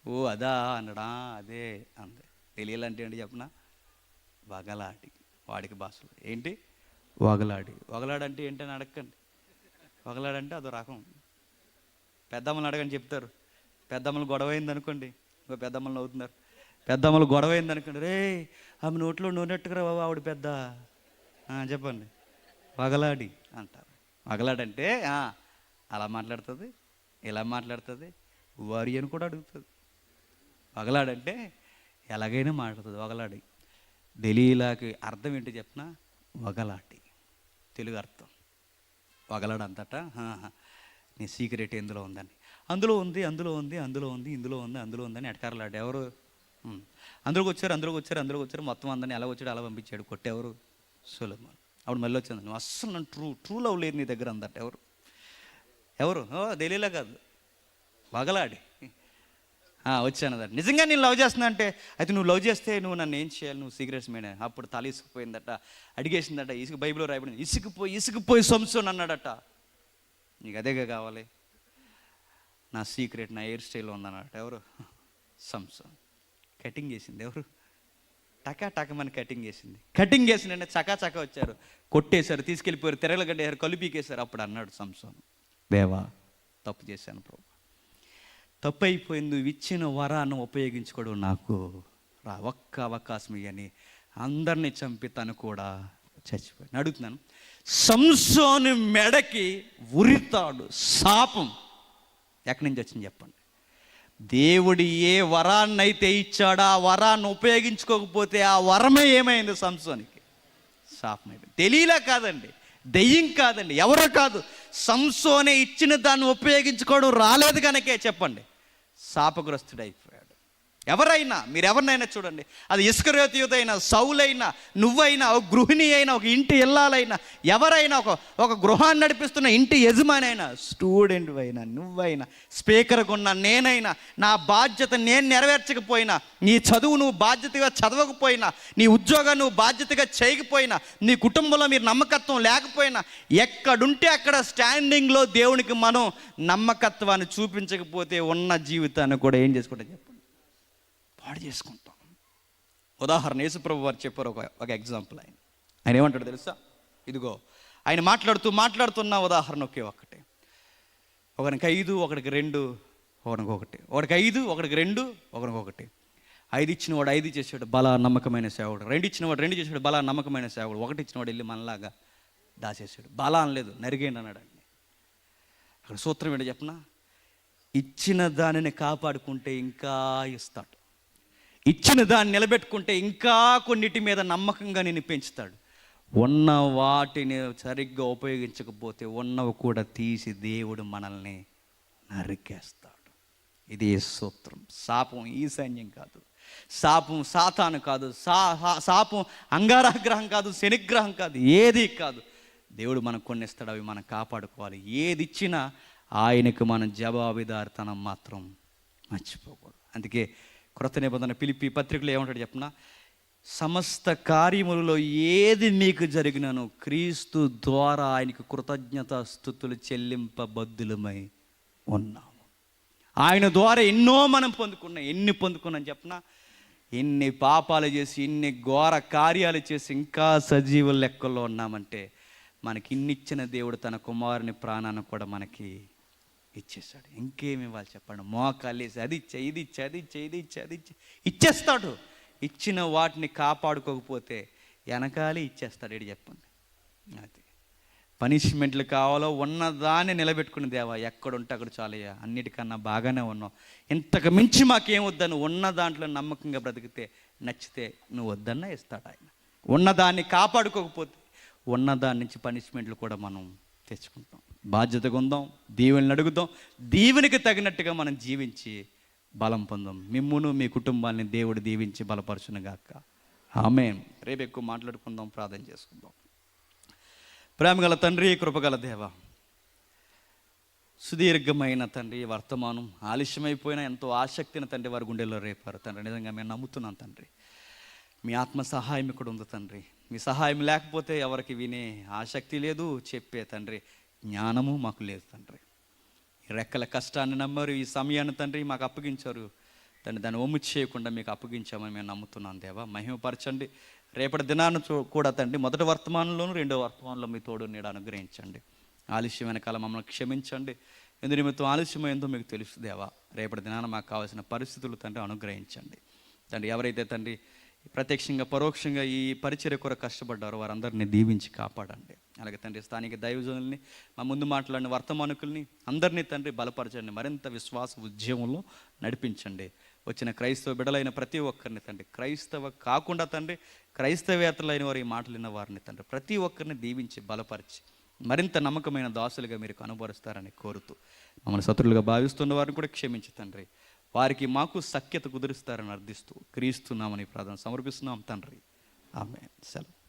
Speaker 2: ఓ అదా అన్నాడా? అదే అందే. తెలియాలంటే ఏంటి చెప్పనా? వగలాడి. వాడికి భాషలో ఏంటి? వగలాడి. వగలాడంటే ఏంటని అడగండి. వగలాడంటే అదో రకం. పెద్దమ్మని అడగని చెప్తారు. పెద్దమ్మలు గొడవ అయింది అనుకోండి, ఇంకో పెద్దమ్మలు అవుతున్నారు. పెద్దమ్మలు గొడవ అయింది అనుకోండి, రే ఆమె నోట్లో నూనెట్టుకురా బాబు, ఆవిడ పెద్ద చెప్పండి వగలాడి అంటారు. వగలాడంటే అలా మాట్లాడుతుంది, ఇలా మాట్లాడుతుంది, వారి అని కూడా అడుగుతుంది. వగలాడంటే ఎలాగైనా మాట్లాడుతుంది. వగలాడి దెలీలాకి అర్థం ఏంటి చెప్పిన, వగలాటి తెలుగు అర్థం. వగలాడు అంతట నీ సీక్రెట్ ఎందులో ఉందని, అందులో ఉంది, అందులో ఉంది, అందులో ఉంది, ఇందులో ఉంది, అందులో ఉందని ఎటకారలాడు. ఎవరు? అందులోకి వచ్చారు మొత్తం అందరినీ ఎలా వచ్చాడు అలా పంపించాడు. కొట్టేవారు? సొలొమోను. అప్పుడు మళ్ళీ వచ్చింది, నువ్వు అస్సలు నన్ను ట్రూ లవ్ లేదు నీ దగ్గర అందట. ఎవరు? దెలీలా కాదు, వగలాడి వచ్చానదట. నిజంగా నేను లవ్ చేస్తున్నా అంటే, అయితే నువ్వు లవ్ చేస్తే నువ్వు నన్ను ఏం చేయాలి, నువ్వు సీక్రెట్స్ మీద. అప్పుడు తల ఇసుకుపోయిందట, అడిగేసిందట. బైబిల్లో రాయబడింది, ఇసుకుపోయి సంసోన్ అన్నాడట, నీకు అదేగా కావాలి, నా సీక్రెట్ నా హెయిర్ స్టైల్లో ఉందన్నట. ఎవరు? సంసోన్. కటింగ్ చేసింది ఎవరు? టకామని కటింగ్ చేసిందంటే చకా వచ్చారు, కొట్టేశారు, తీసుకెళ్ళిపోయారు, తెరలు కట్టేశారు, కళ్ళు పీకేశారు. అప్పుడు అన్నాడు సంసోన్, దేవా తప్పు చేశాను ప్రభు, తప్పు అయిపోయింది, నువ్వు ఇచ్చిన వరాన్ని ఉపయోగించుకోవడం నాకు ఒక్క అవకాశం ఇయ్యని అందరినీ చంపి తను కూడా చచ్చిపోయాను. అడుగుతున్నాను, సంసోను మెడకి ఉరితాడు శాపం ఎక్కడి నుంచి వచ్చింది చెప్పండి? దేవుడు ఏ వరాన్నైతే ఇచ్చాడో ఆ వరాన్ని ఉపయోగించుకోకపోతే ఆ వరమే ఏమైంది సంసోనికి? శాపం అయిపోయింది. తెలియలే కాదండి, దెయ్యం కాదండి, ఎవరో కాదు, సంసోనే ఇచ్చిన దాన్ని ఉపయోగించుకోవడం రాలేదు కనుకే చెప్పండి శాపగ్రస్తుడైపోయాడు. ఎవరైనా, మీరు ఎవరినైనా చూడండి, అది ఇస్కరియోతీయుడైనా, సౌలైనా, నువ్వైనా, ఒక గృహిణి అయినా, ఒక ఇంటి ఇల్లాలైనా, ఎవరైనా, ఒక గృహాన్ని నడిపిస్తున్న ఇంటి యజమాని అయినా, స్టూడెంట్ అయినా, నువ్వైనా, స్పీకర్గా ఉన్న నేనైనా, నా బాధ్యత నేను నెరవేర్చకపోయినా, నీ చదువు నువ్వు బాధ్యతగా చదవకపోయినా, నీ ఉద్యోగం నువ్వు బాధ్యతగా చేయకపోయినా, నీ కుటుంబంలో మీరు నమ్మకత్వం లేకపోయినా, ఎక్కడుంటే అక్కడ స్టాండింగ్లో దేవునికి మనం నమ్మకత్వాన్ని చూపించకపోతే ఉన్న జీవితాన్ని కూడా ఏం చేసుకుంటాం చెప్పండి? పాడు చేసుకుంటాం. ఉదాహరణ యేసుప్రభు వారు చెప్పారు ఒక ఎగ్జాంపుల్. ఆయన ఏమంటాడు తెలుసా? ఇదిగో ఆయన మాట్లాడుతున్న ఉదాహరణ ఒక్కటే. ఒకరికి 5, ఒకరికి 2, ఒకరికి 5, ఒకరికి 2, ఒకరికి 5 ఇచ్చినవాడు 5 చేసాడు, బలా నమ్మకమైన సేవకుడు. 2 ఇచ్చినవాడు 2 చేసాడు, బలా నమ్మకమైన సేవకుడు. 1 ఇచ్చినవాడు వెళ్ళి మనలాగా దాచేసాడు. బలా అనలేదు, నరిగేయండి అన్నాడు. అక్కడ సూత్రం ఏంటో చెప్పనా? ఇచ్చిన దానిని కాపాడుకుంటే ఇంకా ఇస్తాడు, ఇచ్చిన దాన్ని నిలబెట్టుకుంటే ఇంకా కొన్నిటి మీద నమ్మకంగా నేను పెంచుతాడు. ఉన్న వాటిని సరిగ్గా ఉపయోగించకపోతే ఉన్నవి కూడా తీసి దేవుడు మనల్ని నరికేస్తాడు. ఇది సూత్రం. శాపం ఈ సైన్యం కాదు, శాపం సాతాను కాదు, శాపం అంగారగ్రహం కాదు, శనిగ్రహం కాదు, ఏది కాదు. దేవుడు మనకు కొన్ని ఇస్తాడు, అవి మనం కాపాడుకోవాలి. ఏది ఇచ్చినా ఆయనకు మనం జవాబుదారితనం మాత్రం మర్చిపోకూడదు. అందుకే క్రొత్త నిబంధన ఫిలిప్పీ పత్రికలో ఏమంటాడు చెప్పనా? సమస్త కార్యములలో ఏది మీకు జరిగినను క్రీస్తు ద్వారా ఆయనకు కృతజ్ఞతా స్తుతులు చెల్లింపబద్దులమై ఉన్నాము. ఆయన ద్వారా ఎన్నో మనం పొందుకున్నాం. ఎన్ని పొందుకున్నాం చెప్పనా? ఎన్ని పాపాలు చేసి, ఎన్ని ఘోర కార్యాలు చేసి ఇంకా సజీవుల లెక్కల్లో ఉన్నామంటే మనకి ఇన్నిచ్చిన దేవుడు తన కుమారుని ప్రాణాన్ని కూడా మనకి ఇచ్చేస్తాడు. ఇంకేమి ఇవ్వాలి చెప్పండి? మోకాలేసి అది ఇచ్చే, ఇది ఇచ్చే, అది ఇచ్చే, ఇది ఇచ్చే, అది ఇచ్చే, ఇచ్చేస్తాడు. ఇచ్చిన వాటిని కాపాడుకోకపోతే వెనకాలే ఇచ్చేస్తాడు. ఏడు చెప్పండి? అది పనిష్మెంట్లు కావాలో ఉన్నదాన్ని నిలబెట్టుకుని, దేవా ఎక్కడుంటే అక్కడ చాలయ్యా, అన్నిటికన్నా బాగానే ఉన్నావు, ఇంతకు మించి మాకేం వద్దని ఉన్న దాంట్లో నమ్మకంగా బ్రతికితే, నచ్చితే నువ్వు వద్దన్నా ఇస్తాడు ఆయన. ఉన్నదాన్ని కాపాడుకోకపోతే ఉన్నదాని నుంచి పనిష్మెంట్లు కూడా మనం తెచ్చుకుంటాం. బాధ్యతగా ఉందాం, దీవెనని అడుగుదాం, దీవెనికి తగినట్టుగా మనం జీవించి బలం పొందాం. మిమ్మును మీ కుటుంబాన్ని దేవుడు దీవించి బలపరచునుగాక. ఆమేన్. రేపు ఎక్కువ మాట్లాడుకుందాం, ప్రార్థన చేసుకుందాం. ప్రేమగల తండ్రి, కృపగల దేవ, సుదీర్ఘమైన తండ్రి వర్తమానం ఆలస్యమైపోయినా ఎంతో ఆసక్తిని తండ్రి వారి గుండెల్లో రేపారు తండ్రి. నిజంగా మేము నమ్ముతున్నాం తండ్రి, మీ ఆత్మ సహాయం ఇక్కడ ఉంది తండ్రి. మీ సహాయం లేకపోతే ఎవరికి వినే ఆసక్తి లేదు, చెప్పే తండ్రి జ్ఞానము మాకు లేదు తండ్రి. ఈ రెక్కల కష్టాన్ని నమ్మారు, ఈ సమయాన్ని తండ్రి మాకు అప్పగించారు తండ్రి. దాన్ని ఒమ్ము చేయకుండా మీకు అప్పగించామని మేము నమ్ముతున్నాం దేవా. మహిమపరచండి. రేపటి దినాన్ని కూడా తండ్రి మొదటి వర్తమానంలోను రెండో వర్తమానంలో మీ తోడు నీడ అనుగ్రహించండి. ఆలస్యమైన కాలం మమ్మల్ని క్షమించండి. ఎందు నిమిత్తం ఆలస్యమైందో మీకు తెలుసు దేవా. రేపటి దినాన మాకు కావాల్సిన పరిస్థితులు తండ్రి అనుగ్రహించండి తండ్రి ఎవరైతే తండ్రి ప్రత్యక్షంగా పరోక్షంగా ఈ పరిచర్య కొరకు కష్టపడ్డారో వారందరినీ దీవించి కాపాడండి. అలాగే తండ్రి స్థానిక దైవజనుల్ని, మా ముందు మాట్లాడిన వర్తమానికుల్ని అందరినీ తండ్రి బలపరచండి, మరింత విశ్వాస ఉద్యమంలో నడిపించండి. వచ్చిన క్రైస్తవ బిడలైన ప్రతి ఒక్కరిని తండ్రి, క్రైస్తవ కాకుండా తండ్రి క్రైస్తవేతలైన వారు ఈ మాటలు విన్న వారిని తండ్రి ప్రతి ఒక్కరిని దీవించి బలపరిచి మరింత నమ్మకమైన దాసులుగా మీరు కనుపరుస్తారని కోరుతూ, మమ్మల్ని శత్రులుగా భావిస్తున్న వారిని కూడా క్షమించి తండ్రి వారికి మాకు సఖ్యత కుదురుస్తారని అర్థిస్తూ క్రీస్తున్నామని ప్రార్థన సమర్పిస్తున్నాం తండ్రి. ఆమేన్. సెలవు.